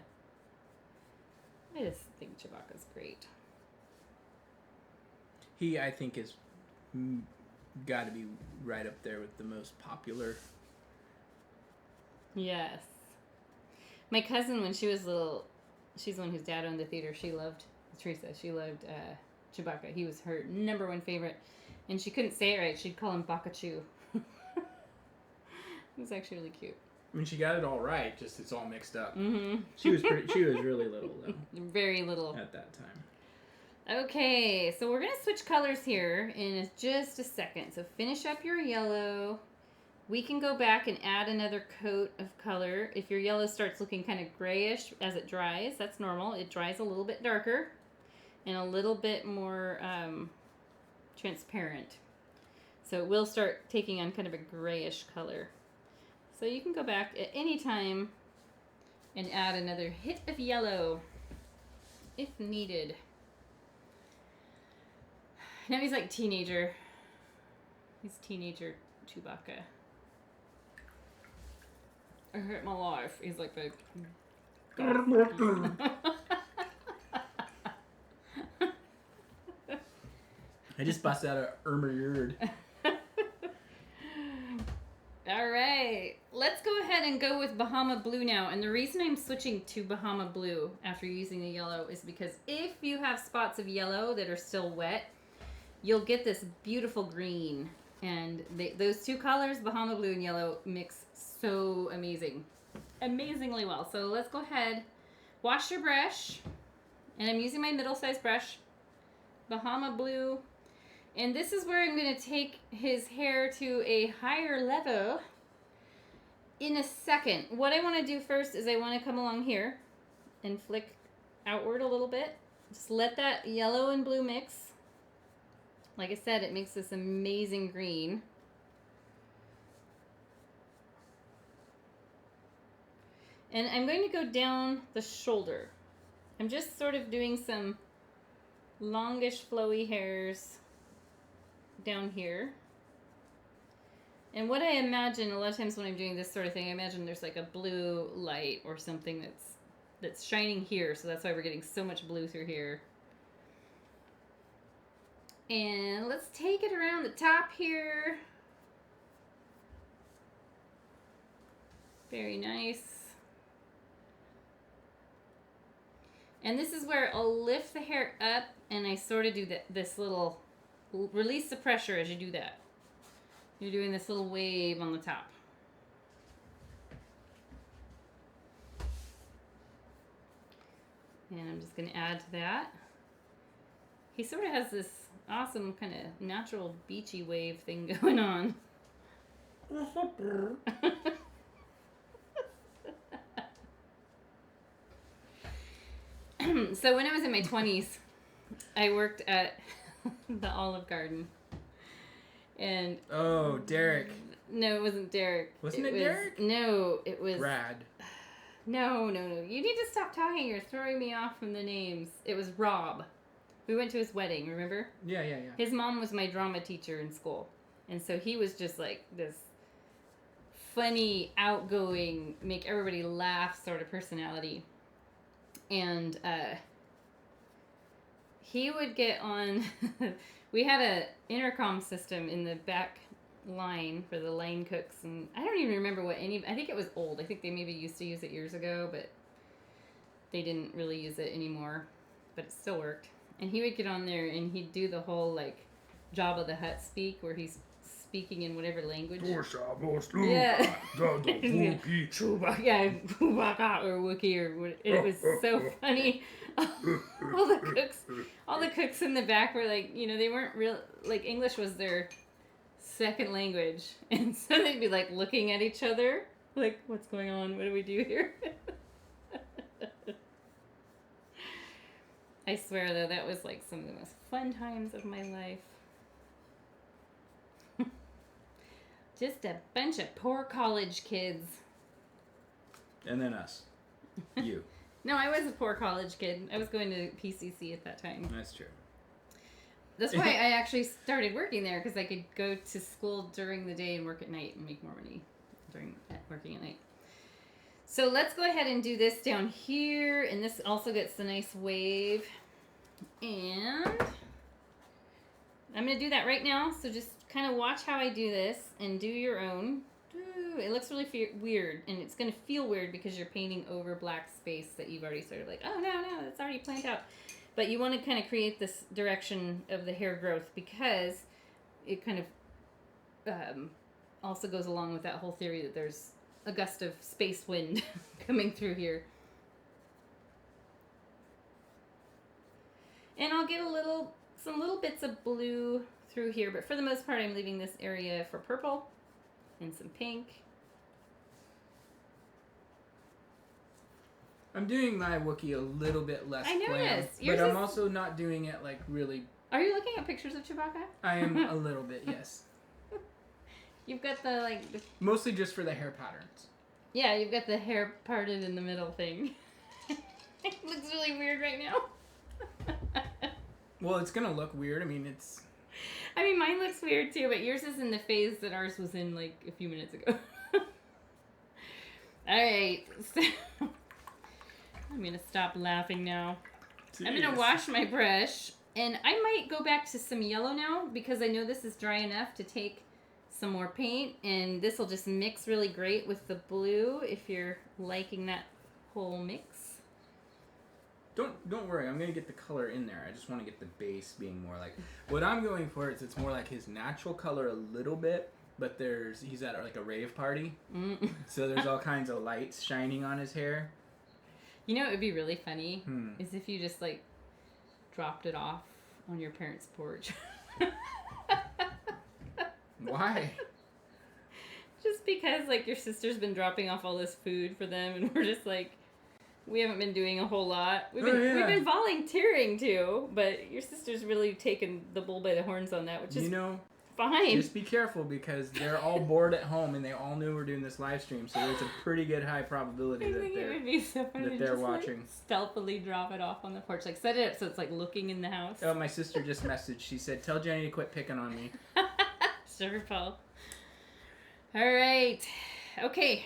just think Chewbacca's great. He, I think, is got to be right up there with the most popular. Yes. My cousin, when she was little, she's the one whose dad owned the theater. She loved Teresa. She loved Chewbacca. He was her number one favorite, and she couldn't say it right. She'd call him Bakachu. It was actually really cute. I mean, she got it all right. Just it's all mixed up. Mm-hmm. She was really little though. Very little At that time. Okay, so we're gonna switch colors here in just a second. So finish up your yellow. We can go back and add another coat of color. If your yellow starts looking kind of grayish as it dries, that's normal. It dries a little bit darker and a little bit more transparent. So it will start taking on kind of a grayish color. So you can go back at any time and add another hit of yellow if needed. Now he's like teenager. He's teenager Chewbacca. I hate my life. He's like the... I just busted out a Irma Yerd. All right. Let's go ahead and go with Bahama Blue now. And the reason I'm switching to Bahama Blue after using the yellow is because if you have spots of yellow that are still wet, you'll get this beautiful green. And those two colors, Bahama Blue and yellow, mix so amazingly well. So let's go ahead, wash your brush. And I'm using my middle-sized brush, Bahama Blue. And this is where I'm going to take his hair to a higher level in a second. What I want to do first is I want to come along here and flick outward a little bit. Just let that yellow and blue mix. Like I said, it makes this amazing green. And I'm going to go down the shoulder. I'm just sort of doing some longish flowy hairs down here. And what I imagine a lot of times when I'm doing this sort of thing, I imagine there's like a blue light or something that's shining here. So that's why we're getting so much blue through here. And let's take it around the top here. Very nice. And this is where I'll lift the hair up and I sort of do this little, release the pressure as you do that. You're doing this little wave on the top. And I'm just going to add to that. He sort of has this awesome kind of natural beachy wave thing going on. So when I was in my 20s, I worked at the Olive Garden. And oh, Derek. No, it wasn't Derek. Wasn't it Derek? No, it was Brad. No. You need to stop talking. You're throwing me off from the names. It was Rob. We went to his wedding, remember? Yeah. His mom was my drama teacher in school. And so he was just like this funny, outgoing, make everybody laugh sort of personality. And he would get on... We had a intercom system in the back line for the line cooks. And I don't even remember what I think it was old. I think they maybe used to use it years ago, but... they didn't really use it anymore, but it still worked. And he would get on there and he'd do the whole like Jabba the Hutt speak where he's speaking in whatever language. Yeah. Chewbacca, yeah, Chewbacca or Wookiee or what. It was so funny. all the cooks in the back were like, you know, they weren't real, like English was their second language, and so they'd be like looking at each other, like, what's going on? What do we do here? I swear though, that was like some of the most fun times of my life. Just a bunch of poor college kids. And then us. You. No, I was a poor college kid. I was going to PCC at that time. That's true. That's why I actually started working there, because I could go to school during the day and work at night and make more money working at night. So let's go ahead and do this down here. And this also gets the nice wave. And I'm going to do that right now. So just kind of watch how I do this and do your own. Ooh, it looks really weird, and it's going to feel weird because you're painting over black space that you've already sort of like, oh, no, that's already planned out. But you want to kind of create this direction of the hair growth because it kind of also goes along with that whole theory that there's a gust of space wind coming through here. And I'll get some little bits of blue through here, but for the most part I'm leaving this area for purple and some pink. I'm doing my Wookiee a little bit less I noticed. but I'm also not doing it like really... Are you looking at pictures of Chewbacca? I am a little bit, yes. You've got the like... Mostly just for the hair patterns. Yeah, you've got the hair parted in the middle thing. It looks really weird right now. Well, it's going to look weird. I mean, it's... I mean, mine looks weird too, but yours is in the phase that ours was in like a few minutes ago. Alright, so I'm going to stop laughing now. Jeez. I'm going to wash my brush, and I might go back to some yellow now because I know this is dry enough to take some more paint, and this will just mix really great with the blue if you're liking that whole mix. Don't worry, I'm going to get the color in there. I just want to get the base being more like... What I'm going for is it's more like his natural color a little bit, but he's at like a rave party. So there's all kinds of lights shining on his hair. You know what would be really funny? Is if you just like dropped it off on your parents' porch. Why? Just because like your sister's been dropping off all this food for them, and we're just like... We haven't been doing a whole lot. We've been volunteering too, but your sister's really taken the bull by the horns on that, which is fine. Just be careful because they're all bored at home and they all knew we're doing this live stream, so there's a pretty good high probability that they're watching. Like, stealthily drop it off on the porch, like set it up so it's like looking in the house. Oh, my sister just messaged. She said, "Tell Jenny to quit picking on me." Sure, Paul. All right. Okay.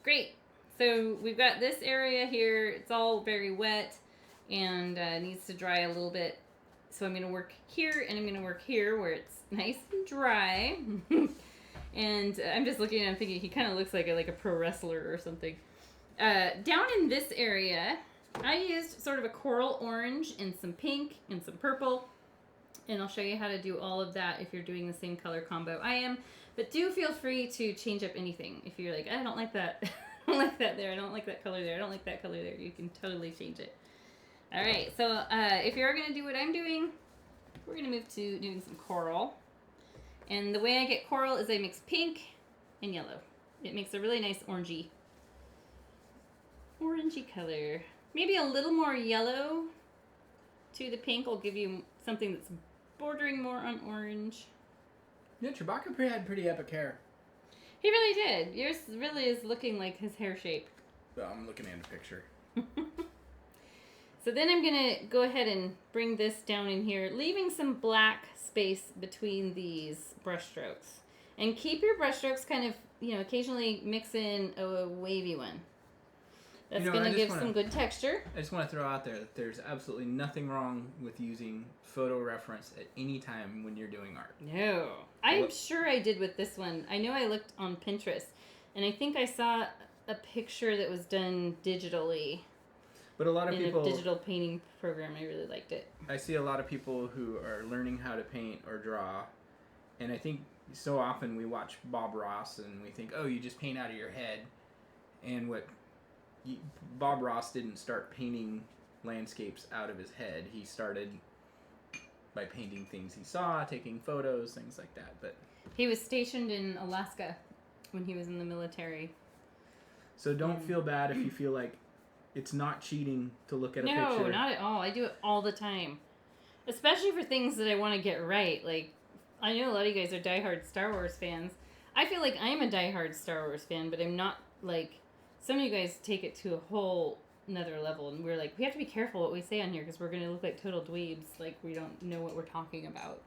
Great. So we've got this area here. It's all very wet and needs to dry a little bit. So I'm going to work here and I'm going to work here where it's nice and dry. And I'm just looking and I'm thinking he kind of looks like a pro wrestler or something. Down in this area, I used sort of a coral orange and some pink and some purple. And I'll show you how to do all of that if you're doing the same color combo I am. But do feel free to change up anything. If you're like, I don't like that. I don't like that there. I don't like that color there. I don't like that color there. You can totally change it. All right. So if you're going to do what I'm doing, we're going to move to doing some coral. And the way I get coral is I mix pink and yellow. It makes a really nice orangey color. Maybe a little more yellow to the pink will give you something that's bordering more on orange. Yeah, Chewbacca had pretty epic hair. He really did. Yours really is looking like his hair shape. Well, I'm looking at a picture. So then I'm going to go ahead and bring this down in here, leaving some black space between these brush strokes. And keep your brush strokes kind of, occasionally mix in a wavy one. That's going to give some good texture. I just want to throw out there that there's absolutely nothing wrong with using photo reference at any time when you're doing art. No. I'm sure I did with this one. I know I looked on Pinterest, and I think I saw a picture that was done digitally. But a lot of in people... a digital painting program. I really liked it. I see a lot of people who are learning how to paint or draw, and I think so often we watch Bob Ross and we think, oh, you just paint out of your head. And Bob Ross didn't start painting landscapes out of his head. He started by painting things he saw, taking photos, things like that. But he was stationed in Alaska when he was in the military. So don't feel bad if you feel like it's not cheating to look at a picture. No, not at all. I do it all the time. Especially for things that I want to get right. Like, I know a lot of you guys are diehard Star Wars fans. I feel like I'm a diehard Star Wars fan, but I'm not, like... Some of you guys take it to a whole another level, and we're like, we have to be careful what we say on here, because we're going to look like total dweebs, like we don't know what we're talking about.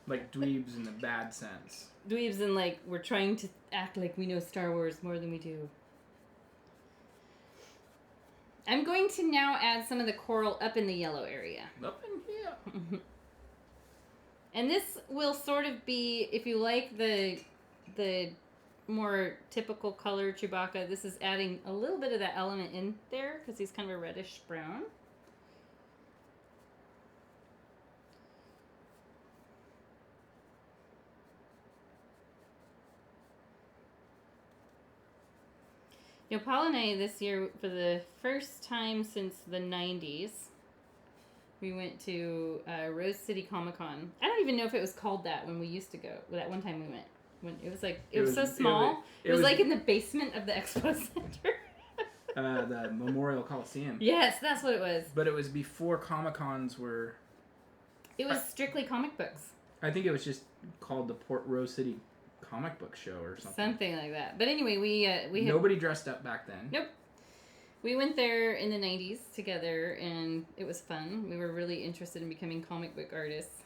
Like dweebs in the bad sense. Dweebs in, like, we're trying to act like we know Star Wars more than we do. I'm going to now add some of the coral up in the yellow area. Up in here. And this will sort of be, if you like the more typical color Chewbacca, this is adding a little bit of that element in there, because he's kind of a reddish brown. You know, Paul and I this year, for the first time since the 90s, we went to Rose City Comic Con. I don't even know if it was called that when we used to go. That one time we went. When it was like, it was so small. It was like in the basement of the expo center. The Memorial Coliseum. Yes, that's what it was. But it was before Comic Cons were... It was strictly comic books. I think it was just called the Port Rose City Comic Book Show or something. Something like that. But anyway, we had... Nobody dressed up back then. Nope. We went there in the 90s together, and it was fun. We were really interested in becoming comic book artists,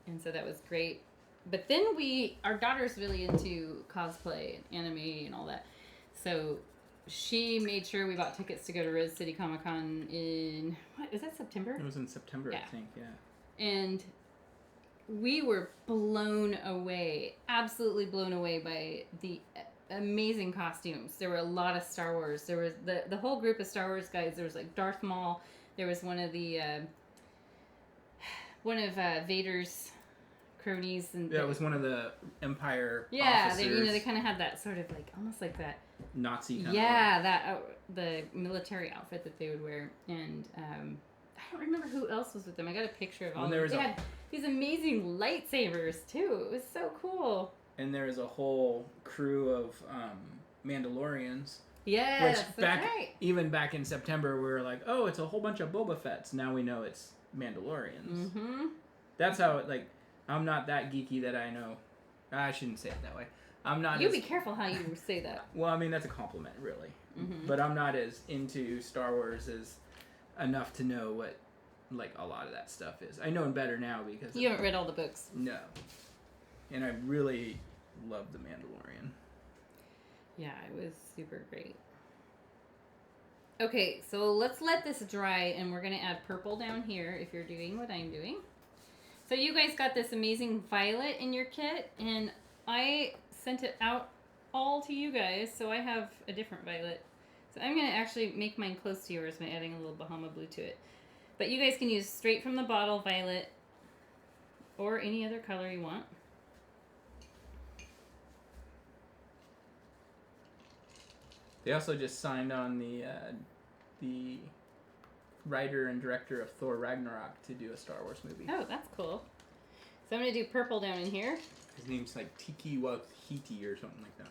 and so that was great. But then our daughter's really into cosplay and anime and all that. So she made sure we bought tickets to go to Rose City Comic Con in, what, was that September? It was in September, yeah. I think, yeah. And we were blown away, absolutely blown away by the amazing costumes. There were a lot of Star Wars. There was the whole group of Star Wars guys. There was like Darth Maul. There was one of Vader's cronies, and it was one of the Empire officers. They kind of had that sort of like almost like that Nazi kind of the military outfit that they would wear. And I don't remember who else was with them. I got a picture of all of them. They had these amazing lightsabers too. It was so cool. And there was a whole crew of Mandalorians. Yes, even back in September, we were like, oh, it's a whole bunch of Boba Fett's. Now we know it's Mandalorians. Mm-hmm. That's how I'm not that geeky that I know. I shouldn't say it that way. I'm not. You be careful how you say that. Well, I mean, that's a compliment, really. Mm-hmm. But I'm not as into Star Wars as enough to know what, a lot of that stuff is. I know it better now because... You haven't read all the books. No. And I really love The Mandalorian. Yeah, it was super great. Okay, so let's let this dry, and we're going to add purple down here if you're doing what I'm doing. So you guys got this amazing violet in your kit, and I sent it out all to you guys, so I have a different violet. So I'm going to actually make mine close to yours by adding a little Bahama Blue to it. But you guys can use straight from the bottle violet or any other color you want. They also just signed on the writer and director of Thor Ragnarok to do a Star Wars movie. Oh, that's cool. So I'm going to do purple down in here. His name's like Tiki Wahiti or something like that.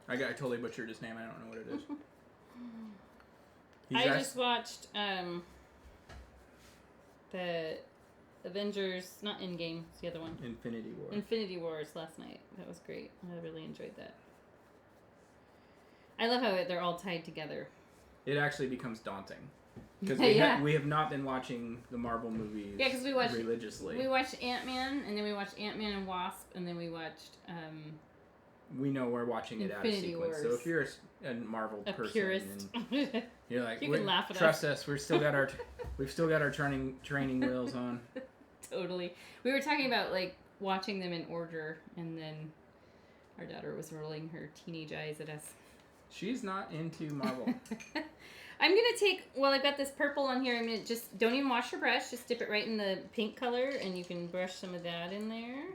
I totally butchered his name. I don't know what it is. I just watched the Avengers, not Endgame, it's the other one. Infinity Wars last night. That was great. I really enjoyed that. I love how they're all tied together. It actually becomes daunting. Because we have not been watching the Marvel movies religiously. We watched Ant-Man, and then we watched Ant-Man and Wasp, and then we watched... we know we're watching it out of sequence. Wars. So if you're a Marvel person, purist. And you're like, you can laugh at trust us. We've still got our training wheels on. Totally. We were talking about watching them in order, and then our daughter was rolling her teenage eyes at us. She's not into Marvel. I'm going to take, well, I've got this purple on here. I'm going to just, don't even wash your brush. Just dip it right in the pink color, and you can brush some of that in there.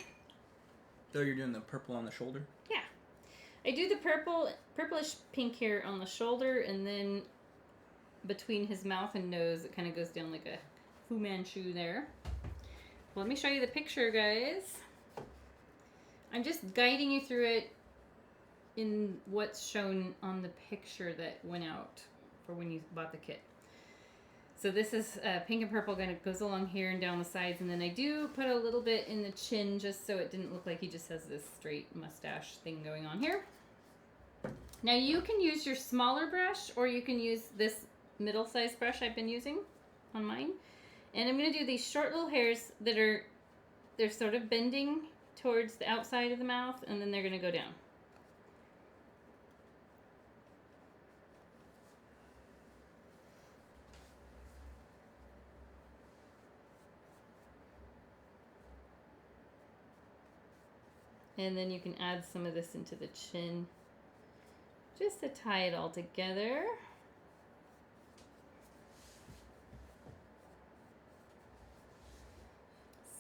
So you're doing the purple on the shoulder? Yeah. I do the purplish pink here on the shoulder, and then between his mouth and nose, it kind of goes down like a Fu Manchu there. Well, let me show you the picture, guys. I'm just guiding you through it in what's shown on the picture that went out for when you bought the kit. So this is pink and purple, kind of goes along here and down the sides, and then I do put a little bit in the chin just so it didn't look like he just has this straight mustache thing going on here. Now you can use your smaller brush, or you can use this middle-sized brush I've been using on mine. And I'm going to do these short little hairs that they're sort of bending towards the outside of the mouth, and then they're going to go down. And then you can add some of this into the chin just to tie it all together.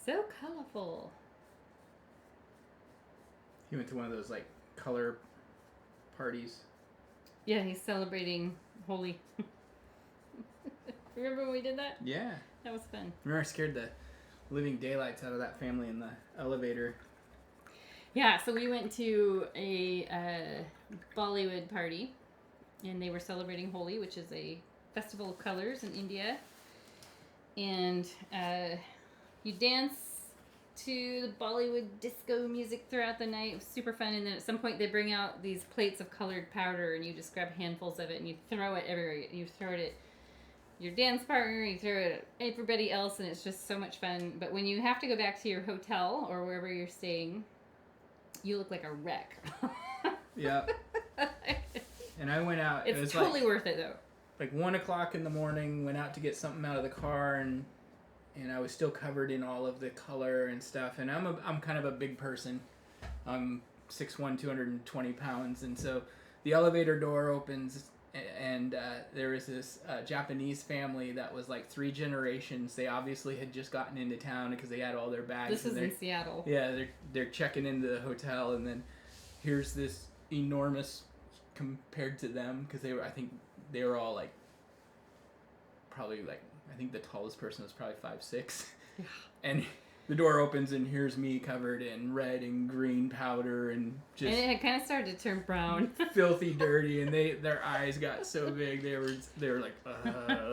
So colorful. He went to one of those like color parties. Yeah, he's celebrating Holi. Remember when we did that? Yeah. That was fun. Remember I scared the living daylights out of that family in the elevator. Yeah, so we went to a Bollywood party, and they were celebrating Holi, which is a festival of colors in India. And you dance to the Bollywood disco music throughout the night. It was super fun. And then at some point they bring out these plates of colored powder, and you just grab handfuls of it and you throw it everywhere. You throw it at your dance partner, you throw it at everybody else, and it's just so much fun. But when you have to go back to your hotel or wherever you're staying, you look like a wreck. Yeah. And I went out. It's it was totally worth it, though. Like 1 o'clock in the morning, went out to get something out of the car, and I was still covered in all of the color and stuff. And I'm kind of a big person. I'm 6'1", 220 pounds, and so the elevator door opens, and there was this Japanese family that was like 3 generations. They obviously had just gotten into town because they had all their bags. This is in Seattle. Yeah, they're checking into the hotel, and then here's this enormous compared to them, because I think they were all like probably like, I think the tallest person was probably 5'6". Yeah. And the door opens, and here's me covered in red and green powder and just. And it had kind of started to turn brown. Filthy dirty, and their eyes got so big they were like,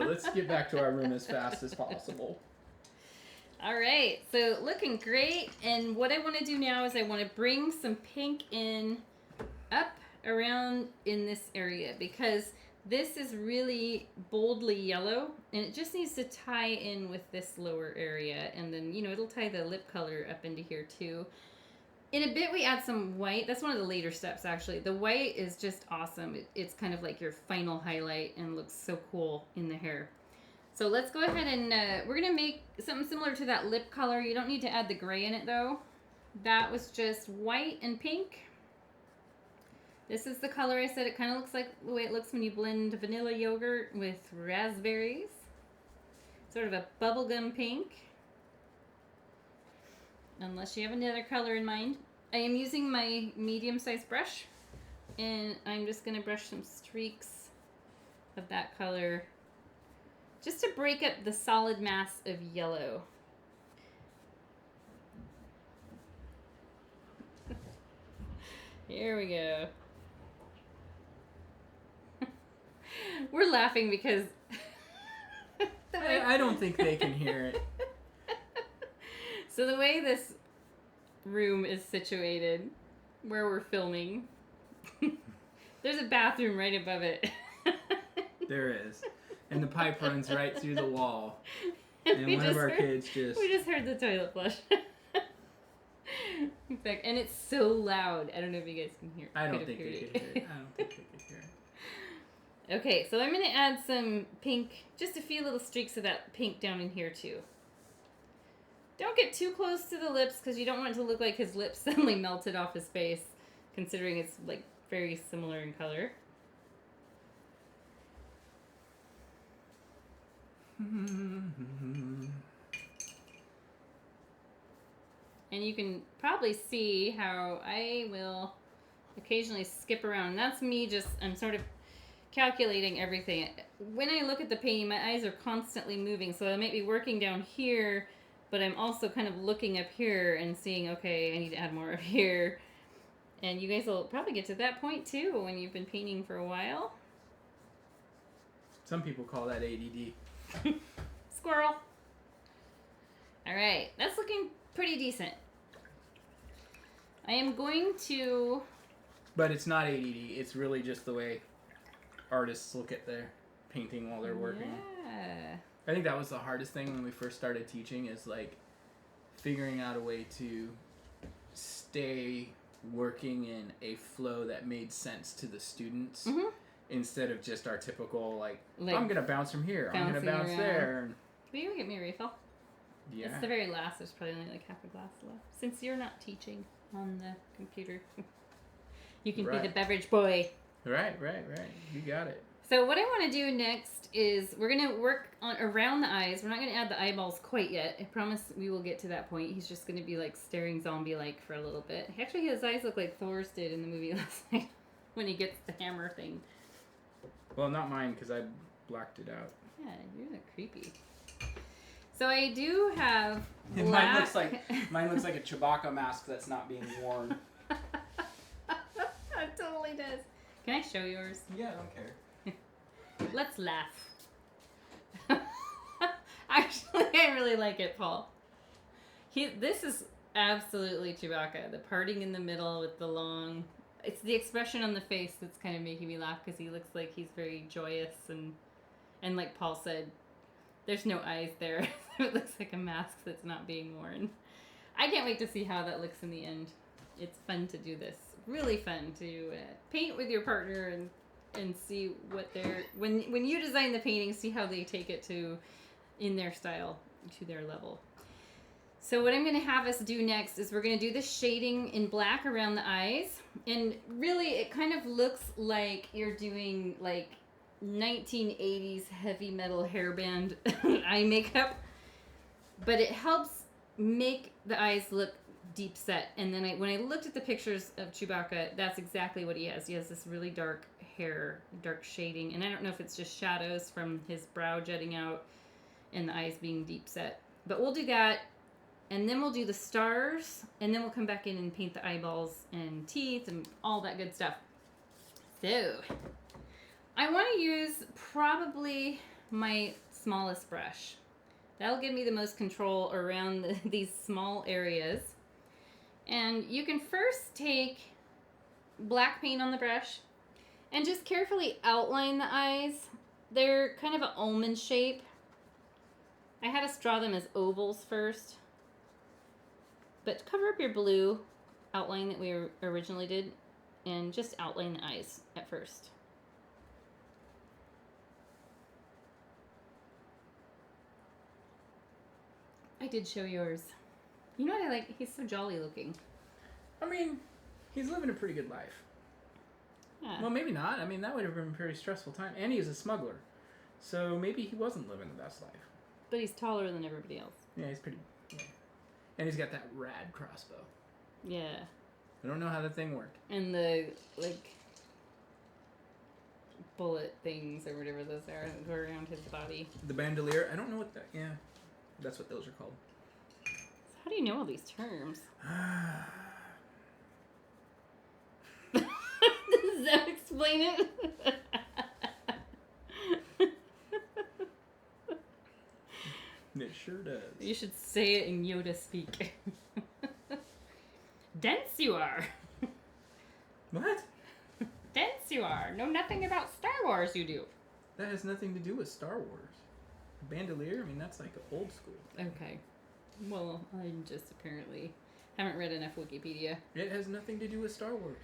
let's get back to our room as fast as possible. All right, so looking great. And what I want to do now is I want to bring some pink in up around in this area, because this is really boldly yellow, and it just needs to tie in with this lower area, and then, you know, it'll tie the lip color up into here too. In a bit we add some white. That's one of the later steps, actually. The white is just awesome. It's kind of like your final highlight and looks so cool in the hair. So let's go ahead and we're gonna make something similar to that lip color. You don't need to add the gray in it though. That was just white and pink. This is the color I said. It kind of looks like the way it looks when you blend vanilla yogurt with raspberries. Sort of a bubblegum pink. Unless you have another color in mind. I am using my medium-sized brush, and I'm just going to brush some streaks of that color just to break up the solid mass of yellow. Here we go. We're laughing because I don't think they can hear it. So the way this room is situated, where we're filming, there's a bathroom right above it. There is. And the pipe runs right through the wall. And one of our kids just... We just heard the toilet flush. In fact, and it's so loud. I don't know if you guys can hear it. I don't think they could hear it. I don't think they could hear it. Okay, so I'm going to add some pink, just a few little streaks of that pink down in here too. Don't get too close to the lips, because you don't want it to look like his lips suddenly melted off his face, considering it's like very similar in color. And you can probably see how I will occasionally skip around. That's me just, I'm sort of calculating everything. When I look at the painting, my eyes are constantly moving. So I might be working down here, but I'm also kind of looking up here and seeing, okay, I need to add more up here. And you guys will probably get to that point too when you've been painting for a while. Some people call that ADD. Squirrel. All right, that's looking pretty decent. I am going to... But it's not ADD. It's really just the way artists look at their painting while they're working. Yeah. I think that was the hardest thing when we first started teaching, is like figuring out a way to stay working in a flow that made sense to the students. Mm-hmm. Instead of just our typical, like Like I'm going to bounce from here, I'm going to bounce around. there. Will you get me a refill? Yeah. It's the very last. There's probably only like half a glass left. Since you're not teaching on the computer, you can be the beverage boy. Right. You got it. So what I want to do next is we're going to work on around the eyes. We're not going to add the eyeballs quite yet. I promise we will get to that point. He's just going to be like staring zombie-like for a little bit. Actually, his eyes look like Thor's did in the movie last night when he gets the hammer thing. Well, not mine, because I blacked it out. Yeah, you're creepy. So I do have Mine looks like a Chewbacca mask that's not being worn. It totally does. Can I show yours? Yeah, I don't care. Let's laugh. Actually, I really like it, Paul. This is absolutely Chewbacca. The parting in the middle with the long... It's the expression on the face that's kind of making me laugh, because he looks like he's very joyous, and like Paul said, there's no eyes there. It looks like a mask that's not being worn. I can't wait to see how that looks in the end. It's fun to do this. Really fun to paint with your partner and see what they're... When you design the painting, see how they take it in their style, to their level. So what I'm going to have us do next is we're going to do the shading in black around the eyes. And really, it kind of looks like you're doing like 1980s heavy metal hairband eye makeup. But it helps make the eyes look deep set. And then when I looked at the pictures of Chewbacca, that's exactly what he has. He has this really dark hair, dark shading. And I don't know if it's just shadows from his brow jutting out and the eyes being deep set. But we'll do that. And then we'll do the stars, and then we'll come back in and paint the eyeballs and teeth and all that good stuff. So, I want to use probably my smallest brush. That'll give me the most control around these small areas. And you can first take black paint on the brush and just carefully outline the eyes. They're kind of an almond shape. I had us draw them as ovals first. But cover up your blue outline that we originally did and just outline the eyes at first. I did show yours. You know what I like? He's so jolly looking. I mean, he's living a pretty good life. Yeah. Well, maybe not. I mean, that would have been a pretty stressful time. And he's a smuggler. So maybe he wasn't living the best life. But he's taller than everybody else. Yeah, he's pretty... Yeah. And he's got that rad crossbow. Yeah. I don't know how the thing worked. And the, like, bullet things or whatever those are that go around his body. The bandolier. I don't know what that... Yeah. That's what those are called. So how do you know all these terms? Does that explain it? It sure does. You should say it in Yoda speak. Dense you are. What? Dense you are. Know nothing about Star Wars, you do. That has nothing to do with Star Wars. Bandolier, I mean, that's like old school. Okay. Well, I just apparently haven't read enough Wikipedia. It has nothing to do with Star Wars.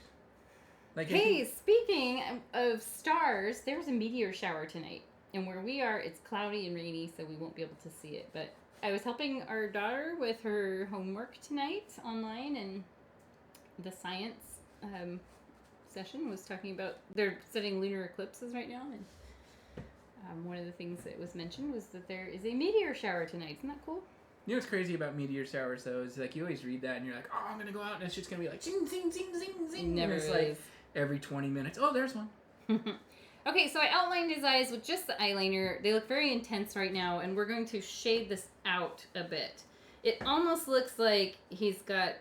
Like, Hey, speaking of stars, there was a meteor shower tonight. And where we are, it's cloudy and rainy, so we won't be able to see it. But I was helping our daughter with her homework tonight online, and the science session was talking about, they're studying lunar eclipses right now, and One of the things that was mentioned was that there is a meteor shower tonight. Isn't that cool? You know what's crazy about meteor showers though is like you always read that and you're like, oh, I'm gonna go out and it's just gonna be like zing zing zing zing zing. Never and it's is. like every 20 minutes. Oh, there's one. Okay, so I outlined his eyes with just the eyeliner. They look very intense right now, and we're going to shade this out a bit. It almost looks like he's got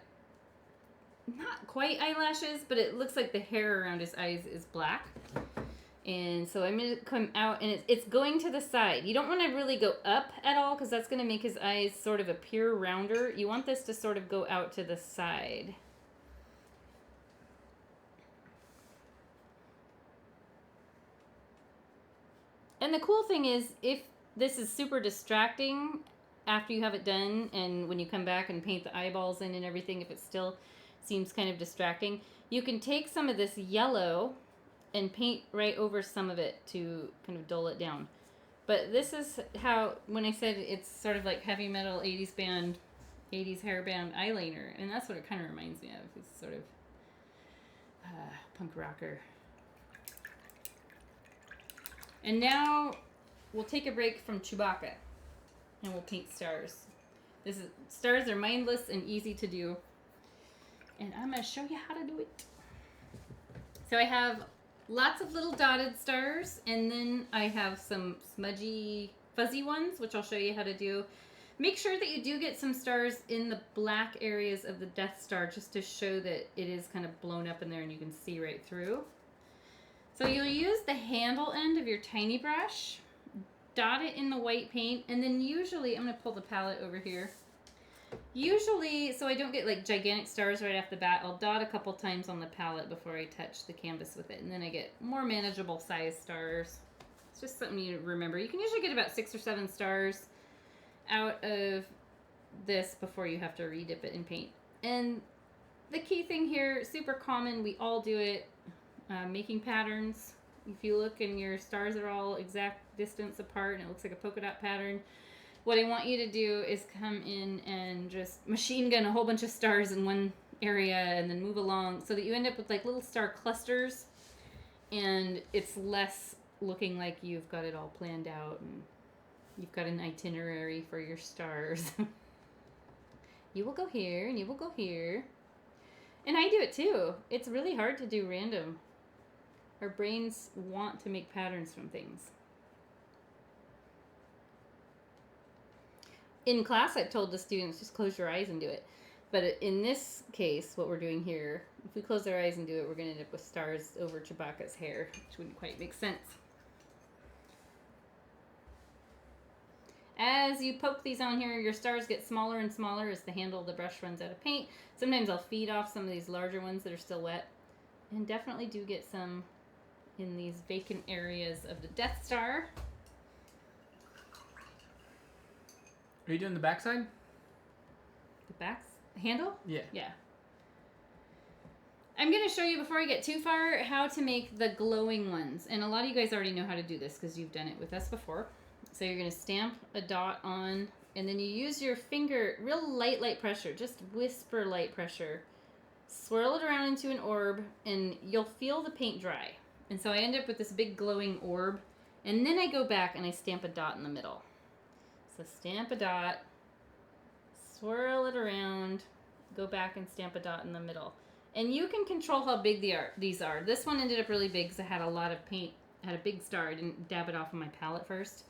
not quite eyelashes, but it looks like the hair around his eyes is black. And so I'm going to come out, and it's going to the side. You don't want to really go up at all, because that's going to make his eyes sort of appear rounder. You want this to sort of go out to the side. And the cool thing is, if this is super distracting after you have it done, and when you come back and paint the eyeballs in and everything, if it still seems kind of distracting, you can take some of this yellow and paint right over some of it to kind of dull it down. But this is how, when I said it's sort of like heavy metal 80s band, 80s hairband eyeliner, and that's what it kind of reminds me of. It's sort of punk rocker. And now we'll take a break from Chewbacca and we'll paint stars. Stars are mindless and easy to do. And I'm going to show you how to do it. So I have lots of little dotted stars, and then I have some smudgy, fuzzy ones, which I'll show you how to do. Make sure that you do get some stars in the black areas of the Death Star, just to show that it is kind of blown up in there and you can see right through. So you'll use the handle end of your tiny brush, dot it in the white paint, and then usually, I'm going to pull the palette over here. Usually, so I don't get like gigantic stars right off the bat, I'll dot a couple times on the palette before I touch the canvas with it, and then I get more manageable size stars. It's just something you remember. You can usually get about 6 or 7 stars out of this before you have to redip it in paint. And the key thing here, super common, we all do it, making patterns. If you look and your stars are all exact distance apart and it looks like a polka dot pattern, what I want you to do is come in and just machine gun a whole bunch of stars in one area and then move along so that you end up with like little star clusters, and it's less looking like you've got it all planned out and you've got an itinerary for your stars. You will go here and you will go here. And I do it too. It's really hard to do random. Our brains want to make patterns from things. In class, I've told the students, just close your eyes and do it. But in this case, what we're doing here, if we close our eyes and do it, we're going to end up with stars over Chewbacca's hair, which wouldn't quite make sense. As you poke these on here, your stars get smaller and smaller as the handle of the brush runs out of paint. Sometimes I'll feed off some of these larger ones that are still wet. And definitely do get some in these vacant areas of the Death Star. Are you doing the backside? The back handle? Yeah. Yeah. I'm going to show you, before I get too far, how to make the glowing ones. And a lot of you guys already know how to do this because you've done it with us before. So you're going to stamp a dot on, and then you use your finger, real light pressure, just whisper light pressure. Swirl it around into an orb, and you'll feel the paint dry. And so I end up with this big glowing orb, and then I go back and I stamp a dot in the middle. So stamp a dot, swirl it around, go back and stamp a dot in the middle. And you can control how big these are. This one ended up really big because I had a lot of paint. I had a big star. I didn't dab it off on my palette first.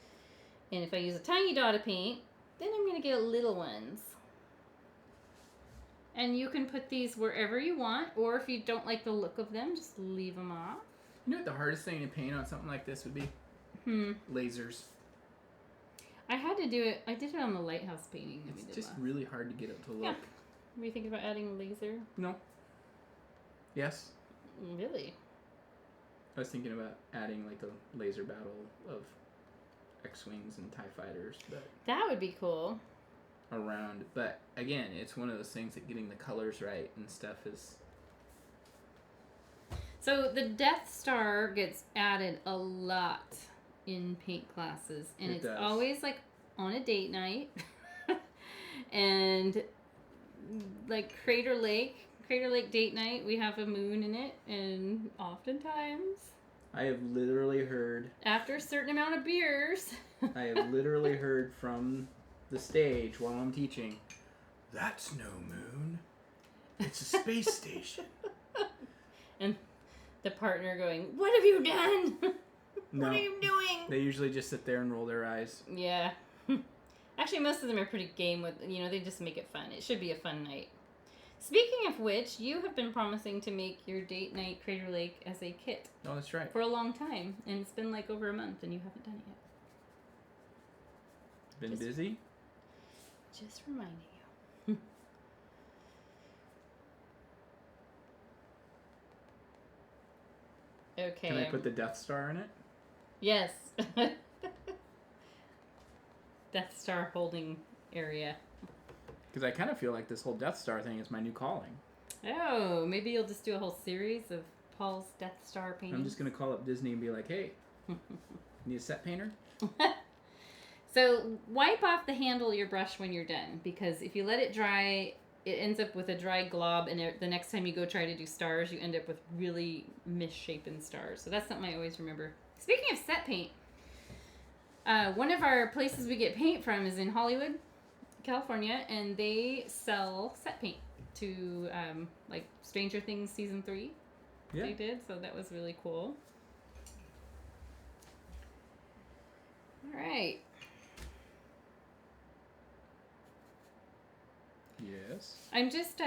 And if I use a tiny dot of paint, then I'm going to get little ones. And you can put these wherever you want, or if you don't like the look of them, just leave them off. You know what the hardest thing to paint on something like this would be? Lasers. I had to do it. I did it on the lighthouse painting that we did. It's just really hard to get it to look. Yeah. Were you thinking about adding a laser? No. Yes. Really? I was thinking about adding like a laser battle of X-Wings and TIE fighters, but that would be cool. Around. But again, it's one of those things that getting the colors right and stuff is... So the Death Star gets added a lot in paint classes, and it's always like on a date night. And like Crater Lake date night, we have a moon in it, and oftentimes I have literally heard... After a certain amount of beers. I have literally heard from the stage while I'm teaching, "That's no moon. It's a space station." And the partner going, "What have you done? No, what are you doing?" They usually just sit there and roll their eyes. Yeah. Actually, most of them are pretty game with, they just make it fun. It should be a fun night. Speaking of which, you have been promising to make your date night Crater Lake as a kit. Oh, that's right. For a long time. And it's been like over a month and you haven't done it yet. Been busy? Just reminding you. Okay. Can I put the Death Star in it? Yes. Death Star holding area. Because I kind of feel like this whole Death Star thing is my new calling. Oh, maybe you'll just do a whole series of Paul's Death Star paintings. I'm just going to call up Disney and be like, "Hey, need a set painter?" So wipe off the handle of your brush when you're done, because if you let it dry, it ends up with a dry glob, and the next time you go try to do stars, you end up with really misshapen stars. So that's something I always remember. Speaking of set paint, one of our places we get paint from is in Hollywood, California, and they sell set paint to like Stranger Things season 3. Yeah. They did, so that was really cool. All right. Yes. I'm just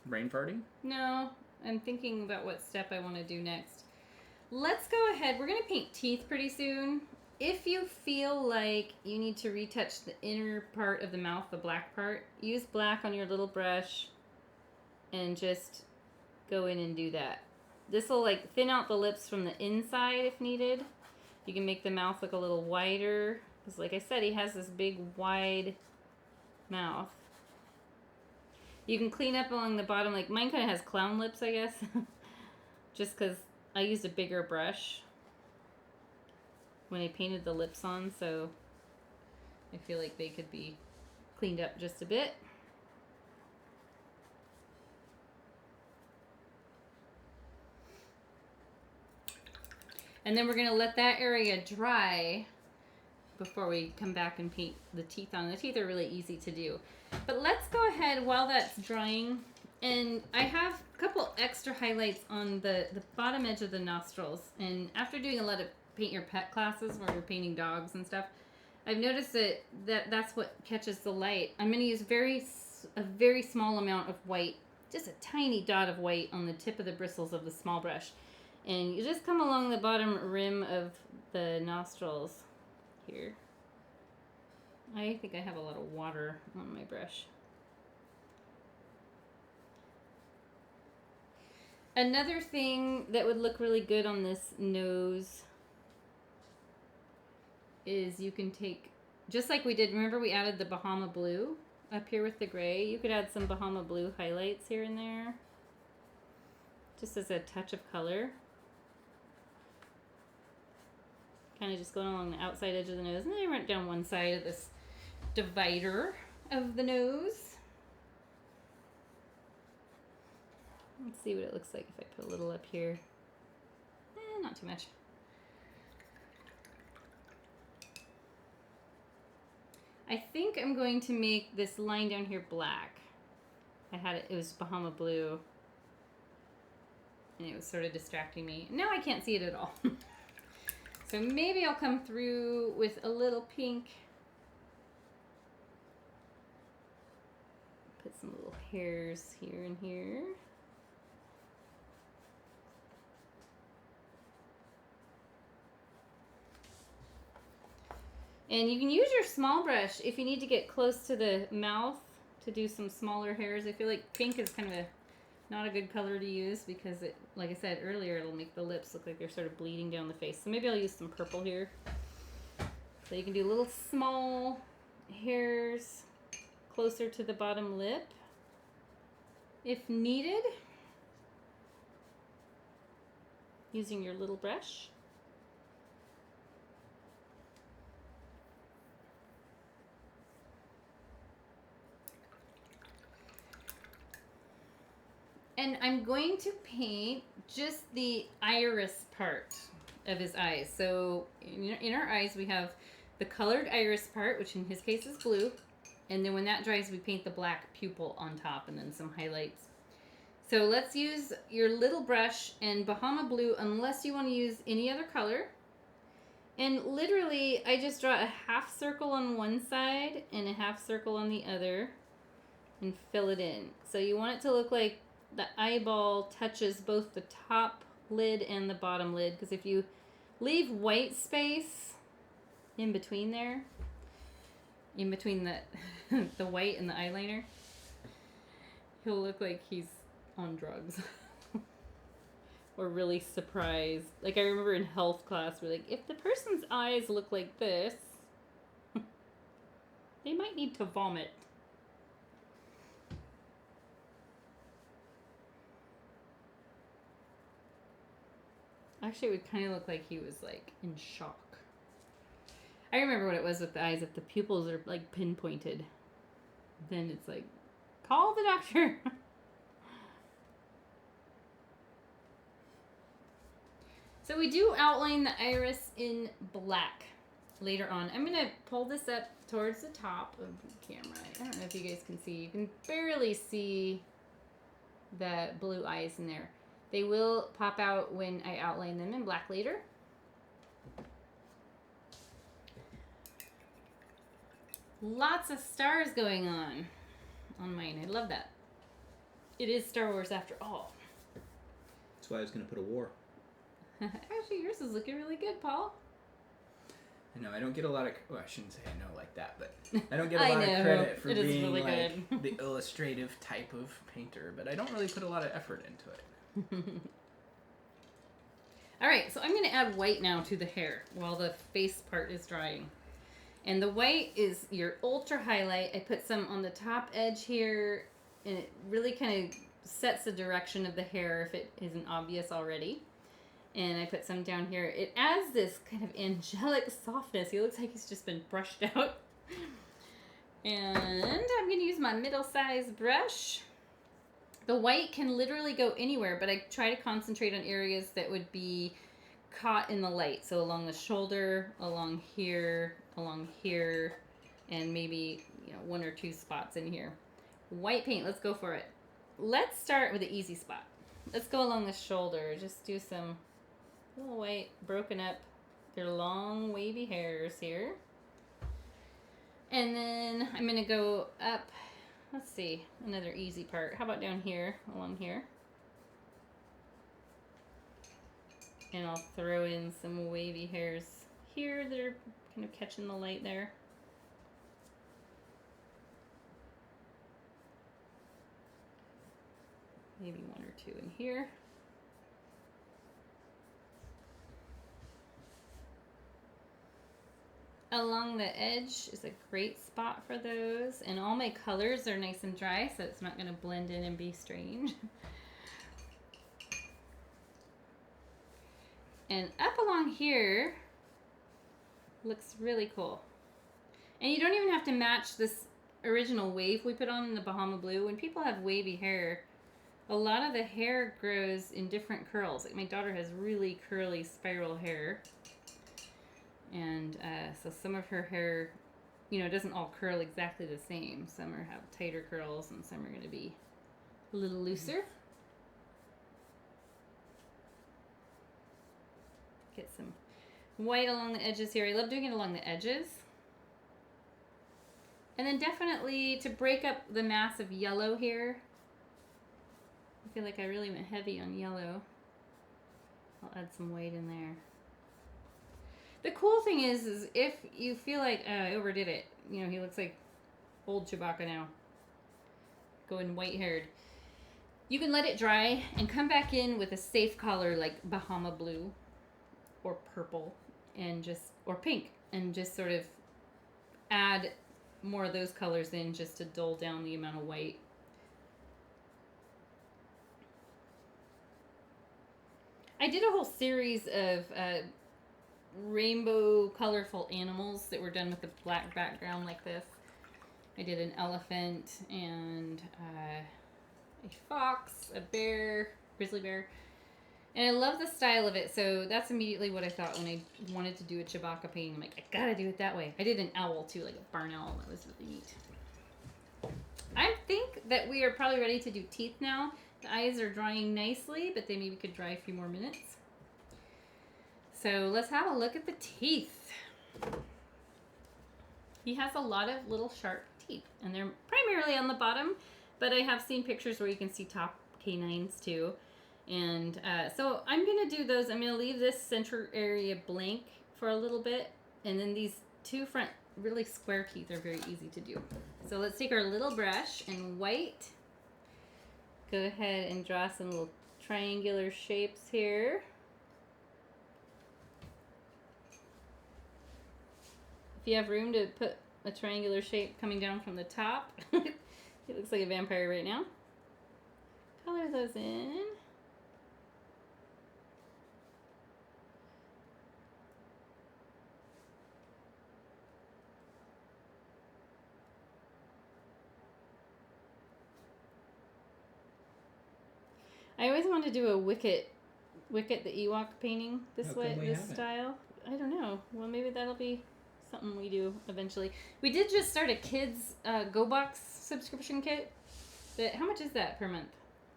Brain farting? no, I'm thinking about what step I want to do next. Let's go ahead. We're going to paint teeth pretty soon. If you feel like you need to retouch the inner part of the mouth, the black part, use black on your little brush and just go in and do that. This will like thin out the lips from the inside if needed. You can make the mouth look a little wider, because like I said, he has this big wide mouth. You can clean up along the bottom, like mine kind of has clown lips, I guess. Just because I used a bigger brush when I painted the lips on, so I feel like they could be cleaned up just a bit. And then we're going to let that area dry before we come back and paint the teeth on. The teeth are really easy to do. But let's go ahead while that's drying. And I have a couple extra highlights on the bottom edge of the nostrils. And after doing a lot of paint your pet classes where you're painting dogs and stuff, I've noticed that's what catches the light. I'm going to use a very small amount of white, just a tiny dot of white on the tip of the bristles of the small brush. And you just come along the bottom rim of the nostrils here. I think I have a lot of water on my brush. Another thing that would look really good on this nose is you can take, just like we did, remember we added the Bahama Blue up here with the gray? You could add some Bahama Blue highlights here and there, just as a touch of color. Kind of just going along the outside edge of the nose, and then I went down one side of this divider of the nose. Let's see what it looks like if I put a little up here. Not too much. I think I'm going to make this line down here black. It was Bahama Blue, and it was sort of distracting me. Now I can't see it at all. So maybe I'll come through with a little pink. Put some little hairs here and here. And you can use your small brush if you need to get close to the mouth to do some smaller hairs. I feel like pink is kind of not a good color to use because it, like I said earlier, it'll make the lips look like they're sort of bleeding down the face. So maybe I'll use some purple here. So you can do little small hairs closer to the bottom lip if needed, using your little brush. And I'm going to paint just the iris part of his eyes. So in our eyes, we have the colored iris part, which in his case is blue. And then when that dries, we paint the black pupil on top and then some highlights. So let's use your little brush and Bahama Blue, unless you want to use any other color. And literally, I just draw a half circle on one side and a half circle on the other and fill it in. So you want it to look like the eyeball touches both the top lid and the bottom lid, because if you leave white space in between there, in between the the white and the eyeliner, he'll look like he's on drugs. Or really surprised. Like, I remember in health class, we're like, if the person's eyes look like this, they might need to vomit. Actually, it would kind of look like he was, like, in shock. I remember what it was with the eyes. If the pupils are, like, pinpointed, then it's like, call the doctor. So we do outline the iris in black later on. I'm going to pull this up towards the top of the camera. I don't know if you guys can see. You can barely see the blue eyes in there. They will pop out when I outline them in black later. Lots of stars going on mine. I love that. It is Star Wars after all. That's why I was going to put a war. Actually, yours is looking really good, Paul. I know, I don't get a lot of... Well, I shouldn't say I know like that, but I don't get a lot of credit for being really like good. the illustrative type of painter, but I don't really put a lot of effort into it. Alright, so I'm going to add white now to the hair while the face part is drying. And the white is your ultra highlight. I put some on the top edge here, and it really kind of sets the direction of the hair if it isn't obvious already. And I put some down here. It adds this kind of angelic softness. He looks like he's just been brushed out. And I'm going to use my middle-sized brush. The white can literally go anywhere, but I try to concentrate on areas that would be caught in the light. So along the shoulder, along here, and maybe one or two spots in here. White paint, let's go for it. Let's start with the easy spot. Let's go along the shoulder. Just do some little white broken up. They're long wavy hairs here. And then I'm going to go up. Let's see, another easy part. How about down here, along here? And I'll throw in some wavy hairs here that are kind of catching the light there. Maybe one or two in here. Along the edge is a great spot for those. And all my colors are nice and dry, so it's not going to blend in and be strange. And up along here looks really cool. And you don't even have to match this original wave we put on in the Bahama Blue. When people have wavy hair, a lot of the hair grows in different curls. Like my daughter has really curly spiral hair. And so some of her hair, doesn't all curl exactly the same. Some have tighter curls and some are going to be a little looser. Get some white along the edges here. I love doing it along the edges. And then definitely to break up the mass of yellow here. I feel like I really went heavy on yellow. I'll add some white in there. The cool thing is if you feel like I overdid it, he looks like old Chewbacca now, going white-haired, you can let it dry and come back in with a safe color like Bahama Blue or purple or pink, and just sort of add more of those colors in just to dull down the amount of white. I did a whole series of rainbow colorful animals that were done with a black background like this. I did an elephant and a fox, a bear, grizzly bear. And I love the style of it, so that's immediately what I thought when I wanted to do a Chewbacca painting. I'm like, I gotta do it that way. I did an owl too, like a barn owl. That was really neat. I think that we are probably ready to do teeth now. The eyes are drying nicely, but they maybe could dry a few more minutes. So let's have a look at the teeth. He has a lot of little sharp teeth, and they're primarily on the bottom, but I have seen pictures where you can see top canines too. And so I'm going to do those. I'm going to leave this center area blank for a little bit, and then these two front really square teeth are very easy to do. So let's take our little brush and white. Go ahead and draw some little triangular shapes here. If you have room to put a triangular shape coming down from the top, it looks like a vampire right now. Color those in. I always wanted to do a Wicket the Ewok painting this way, this style. I don't know. Well, maybe that'll be something we do eventually. We did just start a kids Go Box subscription kit. But how much is that per month?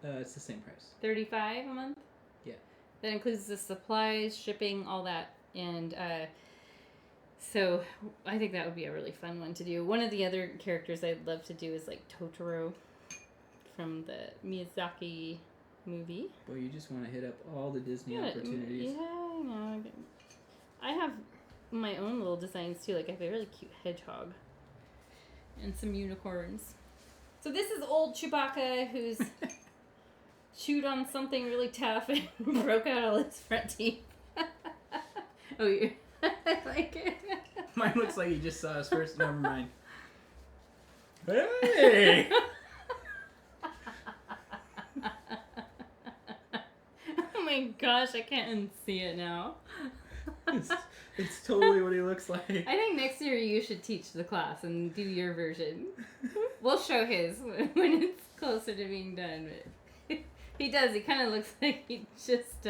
It's the same price. $35 a month? Yeah. That includes the supplies, shipping, all that. And so I think that would be a really fun one to do. One of the other characters I'd love to do is like Totoro from the Miyazaki movie. Boy, you just want to hit up all the Disney opportunities. Yeah, I know. I have my own little designs too. Like I have a really cute hedgehog and some unicorns. So this is old Chewbacca who's chewed on something really tough and broke out all his front teeth. Oh, you I like it. Mine looks like he just saw his first. Never mind. Hey! Oh my gosh, I can't unsee it now. It's totally what he looks like. I think next year you should teach the class and do your version. We'll show his when it's closer to being done. But he does. He kind of looks like he just...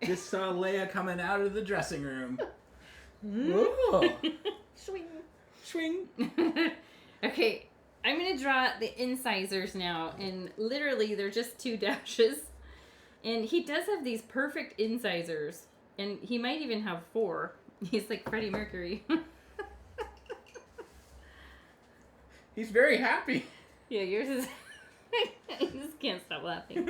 Just saw Leia coming out of the dressing room. Whoa. Swing. Swing. Okay, I'm going to draw the incisors now. And literally, they're just 2 dashes. And he does have these perfect incisors. And he might even have 4. He's like Freddie Mercury. He's very happy. Yeah, yours is... I just can't stop laughing.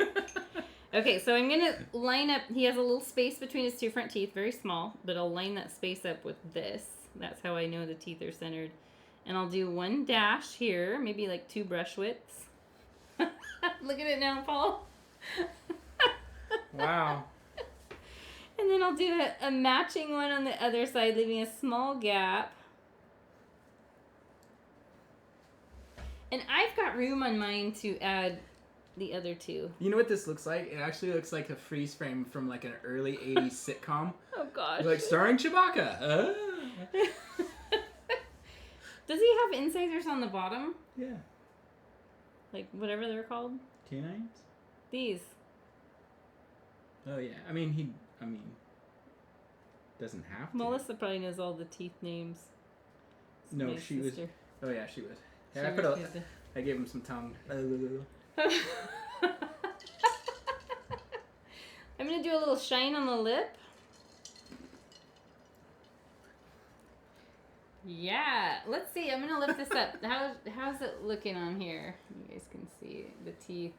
Okay, so I'm going to line up... He has a little space between his 2 front teeth, very small. But I'll line that space up with this. That's how I know the teeth are centered. And I'll do 1 dash here. Maybe like 2 brush widths. Look at it now, Paul. Wow. And then I'll do a matching one on the other side, leaving a small gap. And I've got room on mine to add the other 2. You know what this looks like? It actually looks like a freeze frame from like an early 80s sitcom. Oh, gosh. Like starring Chewbacca. Does he have incisors on the bottom? Yeah. Like whatever they're called? Canines? These. Oh yeah. I mean, doesn't have to. Melissa probably knows all the teeth names. It's No, my she was. sister. Oh yeah, she was. She Yeah, was I gave him some tongue. I'm going to do a little shine on the lip. Yeah. Let's see. I'm going to lift this up. How's it looking on here? You guys can see the teeth.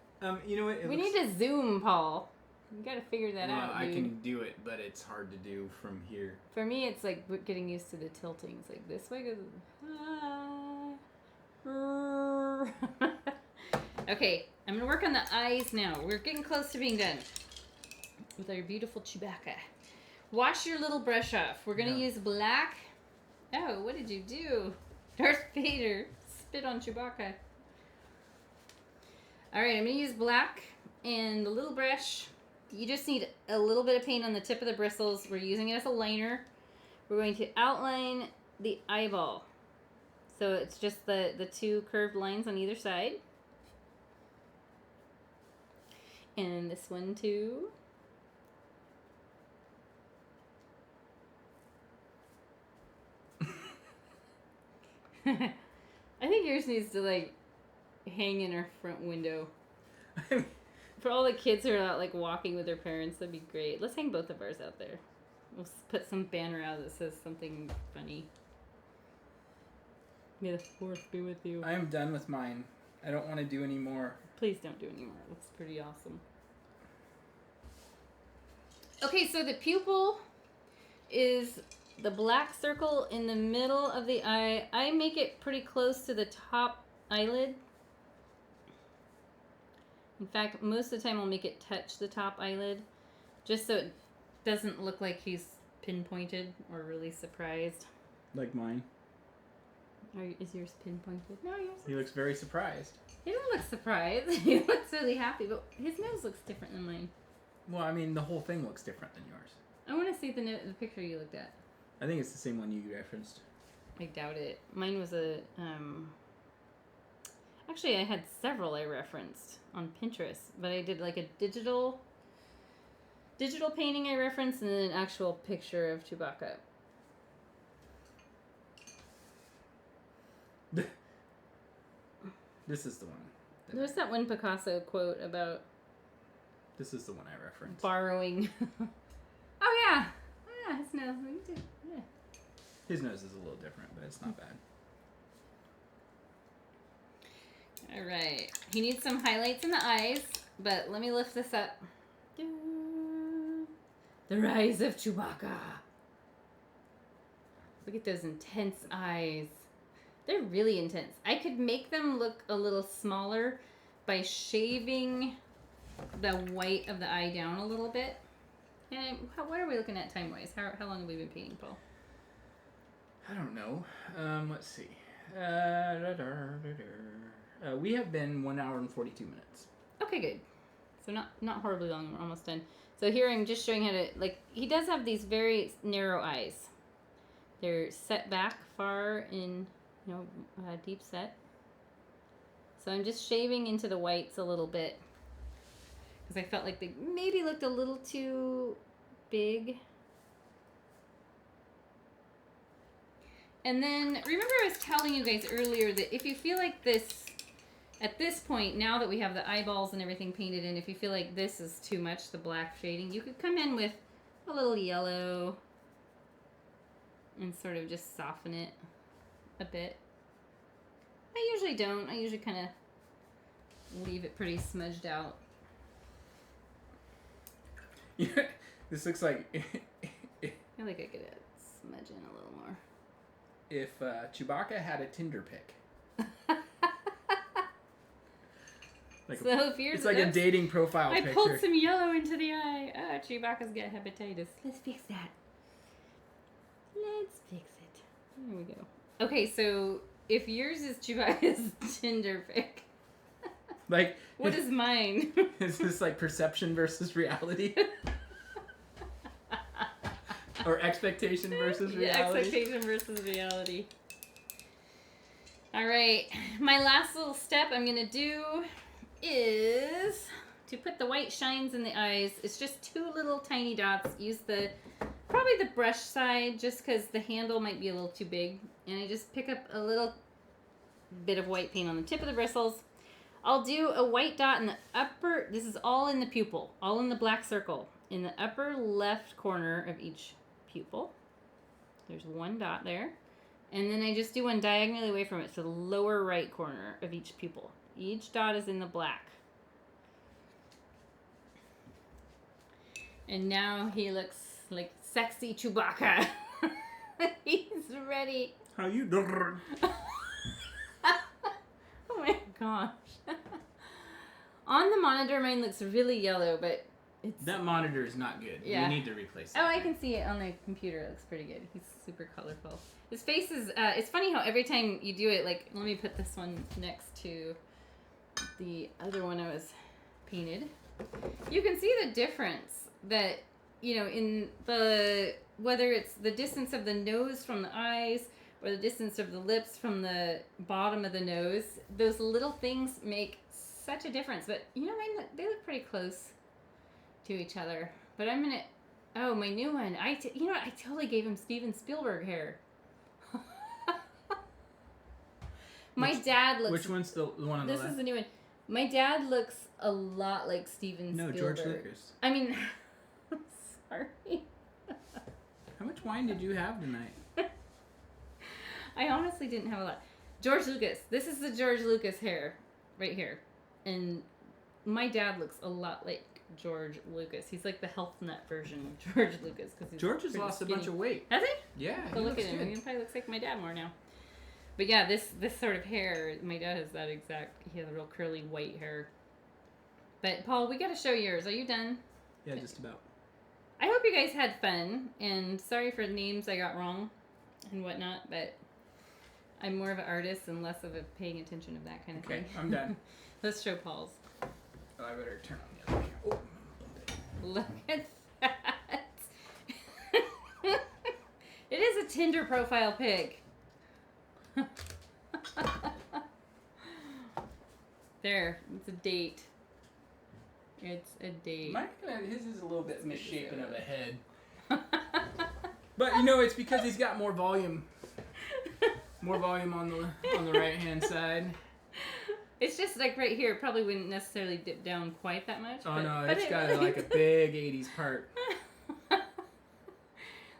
You know what? We need to zoom, Paul. You got to figure that out, I dude. can do it, but it's hard to do from here. For me, it's like getting used to the tilting. It's like this way goes... Okay, I'm going to work on the eyes now. We're getting close to being done with our beautiful Chewbacca. Wash your little brush off. We're going to use black. Oh, what did you do? Darth Vader spit on Chewbacca. All right, I'm going to use black and the little brush. You just need a little bit of paint on the tip of the bristles. We're using it as a liner. We're going to outline the eyeball. So it's just the 2 curved lines on either side. And this one too. I think yours needs to like hang in our front window. For all the kids who are out like walking with their parents, that'd be great. Let's hang both of ours out there. We'll put some banner out that says something funny. May the fourth be with you. I am done with mine. I don't want to do any more. Please don't do any more. It looks pretty awesome. Okay, so the pupil is the black circle in the middle of the eye. I make it pretty close to the top eyelid. In fact, most of the time I'll make it touch the top eyelid, just so it doesn't look like he's pinpointed or really surprised. Like mine. Is yours pinpointed? No, yours. He looks very surprised. He don't look surprised. He looks really happy, but his nose looks different than mine. Well, I mean, the whole thing looks different than yours. I want to see the picture you looked at. I think it's the same one you referenced. I doubt it. Mine was a, Actually, I had several I referenced on Pinterest, but I did like a digital painting I referenced and then an actual picture of Chewbacca. This is the one. There's that one Picasso quote about This is the one I referenced. borrowing. Oh yeah, his nose. Yeah. His nose is a little different, but it's not bad. All right. He needs some highlights in the eyes, but let me lift this up. The rise of Chewbacca. Look at those intense eyes. They're really intense. I could make them look a little smaller by shaving the white of the eye down a little bit. And what are we looking at time-wise? How long have we been painting, Paul? I don't know. Let's see. We have been 1 hour and 42 minutes. Okay, good. So not horribly long. We're almost done. So here I'm just showing how to, like, he does have these very narrow eyes. They're set back far in, deep set. So I'm just shaving into the whites a little bit because I felt like they maybe looked a little too big. And then, remember I was telling you guys earlier that if you feel like this, at this point, now that we have the eyeballs and everything painted in, if you feel like this is too much, the black shading, you could come in with a little yellow and sort of just soften it a bit. I usually don't. I usually kind of leave it pretty smudged out. Yeah, this looks like I feel like I could smudge in a little more. if Chewbacca had a Tinder pic. So if you're, it's like a dating profile I picture. pulled some yellow into the eye. Oh, Chewbacca's got hepatitis. Let's fix that. Let's fix it. There we go. Okay, so if yours is Chewbacca's Tinder pic, like, what is mine? Is this like perception versus reality? Or expectation versus reality? Yeah, expectation versus reality. All right, my last little step I'm gonna do is to put the white shines in the eyes. It's just 2 little tiny dots. Use probably the brush side just because the handle might be a little too big. And I just pick up a little bit of white paint on the tip of the bristles. I'll do a white dot in the upper, this is all in the pupil, all in the black circle. In the upper left corner of each pupil. There's 1 dot there. And then I just do one diagonally away from it to the lower right corner of each pupil. Each dot is in the black. And now he looks like sexy Chewbacca. He's ready. How you doing? Oh my gosh. On the monitor, mine looks really yellow, but it's... That monitor is not good. Yeah. We need to replace it. Oh, I can see it on the computer. It looks pretty good. He's super colorful. His face is... it's funny how every time you do it, like, let me put this one next to the other one I was painted. You can see the difference that, in the... Whether it's the distance of the nose from the eyes or the distance of the lips from the bottom of the nose, those little things make such a difference. But you know, they look pretty close to each other. But I'm gonna. Oh, my new one. You know what? I totally gave him Steven Spielberg hair. My dad looks. Which one's the one on the left? This is the new one. My dad looks a lot like Steven Spielberg. No, George Lucas. I mean, sorry. How much wine did you have tonight? I honestly didn't have a lot. George Lucas. This is the George Lucas hair right here. And my dad looks a lot like George Lucas. He's like the health nut version of George Lucas. George has lost skinny. A bunch of weight. Has he? Yeah, So look at him. He probably looks like my dad more now. But yeah, this sort of hair, my dad has that exact, he has a real curly white hair. But Paul, we got to show yours. Are you done? Yeah, just about. I hope you guys had fun, and sorry for the names I got wrong and whatnot, but I'm more of an artist and less of a paying attention of that kind of thing. Okay, I'm done. Let's show Paul's. Oh, I better turn on the other camera. Oh. Look at that. It is a Tinder profile pic. There, it's a date. It's a date. His is a little bit misshapen of a head. But you know, it's because he's got more volume. More volume on the right hand side. It's just like right here. It probably wouldn't necessarily dip down quite that much. Oh but, no, but it's got like a big 80s part.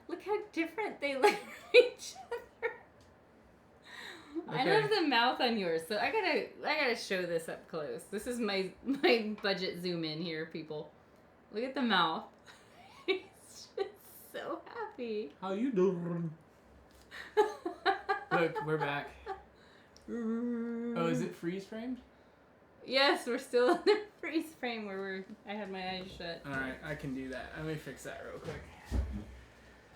Look how different they look from each other. I Okay. love the mouth on yours, so I gotta show this up close. This is my budget zoom in here, people. Look at the mouth. He's just so happy. How you doing? Look, we're back. Oh, is it freeze framed? Yes, we're still in the freeze frame where I have my eyes shut. All right, I can do that. Let me fix that real quick.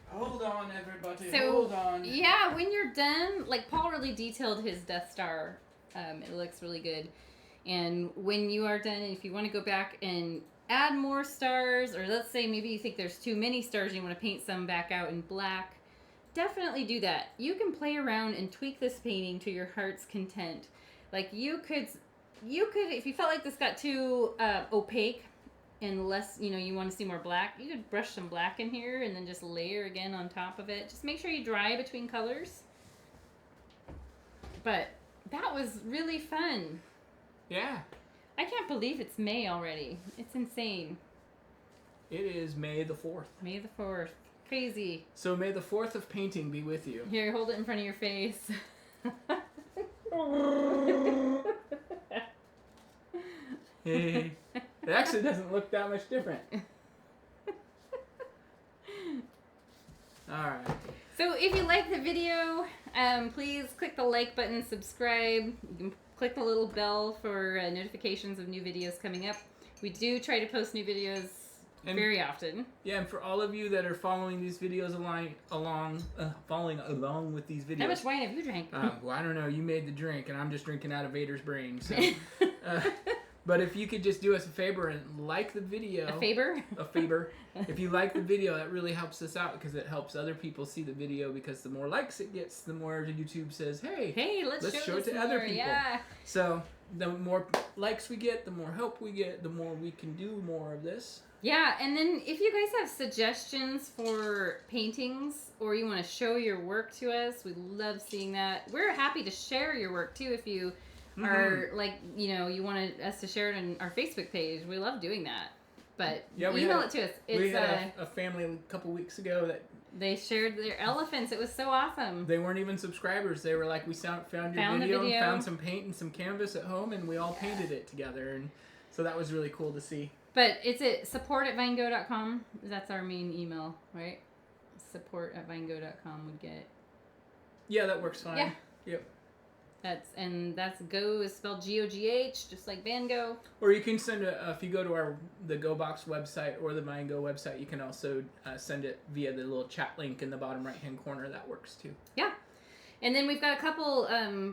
Hold on, everybody. So, Hold on. yeah, when you're done, like Paul really detailed his Death Star. It looks really good. And when you are done, if you want to go back and add more stars, or let's say maybe you think there's too many stars and you want to paint some back out in black, definitely do that. You can play around and tweak this painting to your heart's content. Like you could, if you felt like this got too opaque, and less, you want to see more black, you could brush some black in here and then just layer again on top of it. Just make sure you dry between colors. But that was really fun. Yeah. I can't believe it's May already. It's insane. It is May the 4th. May the 4th. Crazy. So may the 4th of painting be with you. Here, hold it in front of your face. Hey. It actually doesn't look that much different. Alright. So if you like the video, please click the like button, subscribe. You can click the little bell for notifications of new videos coming up. We do try to post new videos very often. Yeah, and for all of you that are following these videos following along with these videos. How much wine have you drank? Well, I don't know. You made the drink, and I'm just drinking out of Vader's brain. So, but if you could just do us a favor and like the video. A favor? A favor. If you like the video, that really helps us out because it helps other people see the video, because the more likes it gets, the more YouTube says, hey, let's show it to more. other people. Yeah. So the more likes we get, the more help we get, the more we can do more of this. Yeah, and then if you guys have suggestions for paintings or you want to show your work to us, we love seeing that. We're happy to share your work too if you are you wanted us to share it on our Facebook page. We love doing that. But email it to us. We had a family a couple weeks ago that they shared their elephants. It was so awesome. They weren't even subscribers. They were like, we found your video and found some paint and some canvas at home, and we all painted it together. And so that was really cool to see. But it's at support@vinego.com. That's our main email, right? Support@vinego.com would get it. Yeah, that works fine. Yeah. Yep. That's Go is spelled G-O-G-H, just like Van Gogh. Or you can send if you go to the GoBox website or the VineGo website, you can also send it via the little chat link in the bottom right-hand corner. That works too. Yeah. And then we've got a couple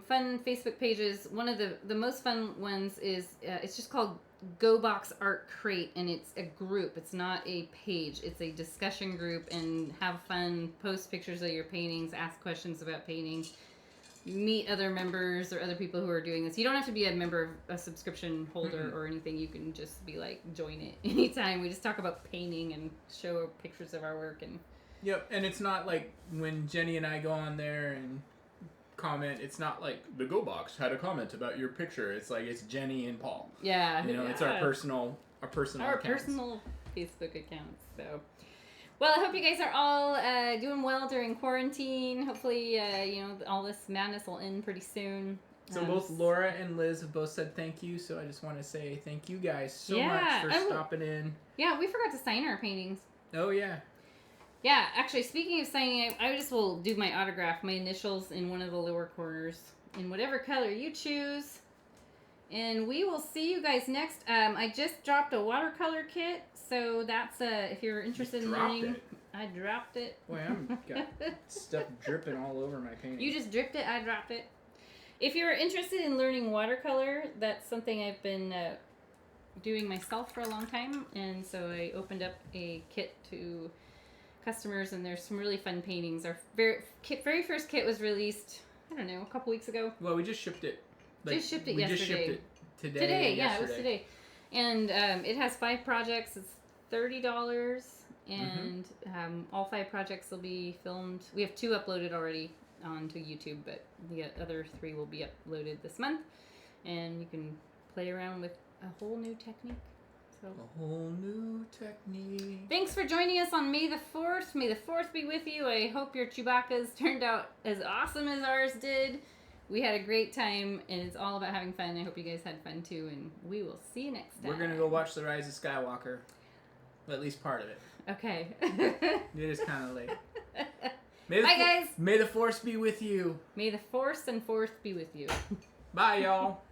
fun Facebook pages. One of the most fun ones is, it's just called GoBox Art Crate, and it's a group. It's not a page. It's a discussion group, and have fun, post pictures of your paintings, ask questions about paintings. meet other members or other people who are doing this. You don't have to be a member of a subscription holder or anything. You can just be like, join it anytime. We just talk about painting and show pictures of our work. And Yep, and it's not like when Jenny and I go on there and comment, it's not like the Go Box had a comment about your picture. It's like it's Jenny and Paul. Yeah. You know, it's our personal Our accounts. personal Facebook accounts. So, well, I hope you guys are all doing well during quarantine. Hopefully, all this madness will end pretty soon. So both Laura and Liz have both said thank you, so I just want to say thank you guys so much for stopping in. Yeah, we forgot to sign our paintings. Oh, yeah. Yeah, actually, speaking of signing, I just will do my autograph, my initials in one of the lower corners, in whatever color you choose. And we will see you guys next. I just dropped a watercolor kit, so that's if you're interested in learning. I dropped it. Boy, I'm got stuff dripping all over my painting. You just dripped it, I dropped it. If you're interested in learning watercolor, that's something I've been doing myself for a long time, and so I opened up a kit to customers, and there's some really fun paintings. Our very first kit was released, I don't know, a couple weeks ago. Well, we just shipped it. We just shipped it today. Today, yeah, it was today. And it has 5 projects. It's $30, and all 5 projects will be filmed. We have 2 uploaded already onto YouTube, but the other 3 will be uploaded this month. And you can play around with a whole new technique. So, a whole new technique. Thanks for joining us on May the 4th. May the 4th be with you. I hope your Chewbaccas turned out as awesome as ours did. We had a great time, and it's all about having fun. I hope you guys had fun too, and we will see you next time. We're going to go watch The Rise of Skywalker. Well, at least part of it. Okay. It is kind of late. Bye, guys. May the Force be with you. May the Force and Fourth be with you. Bye, y'all.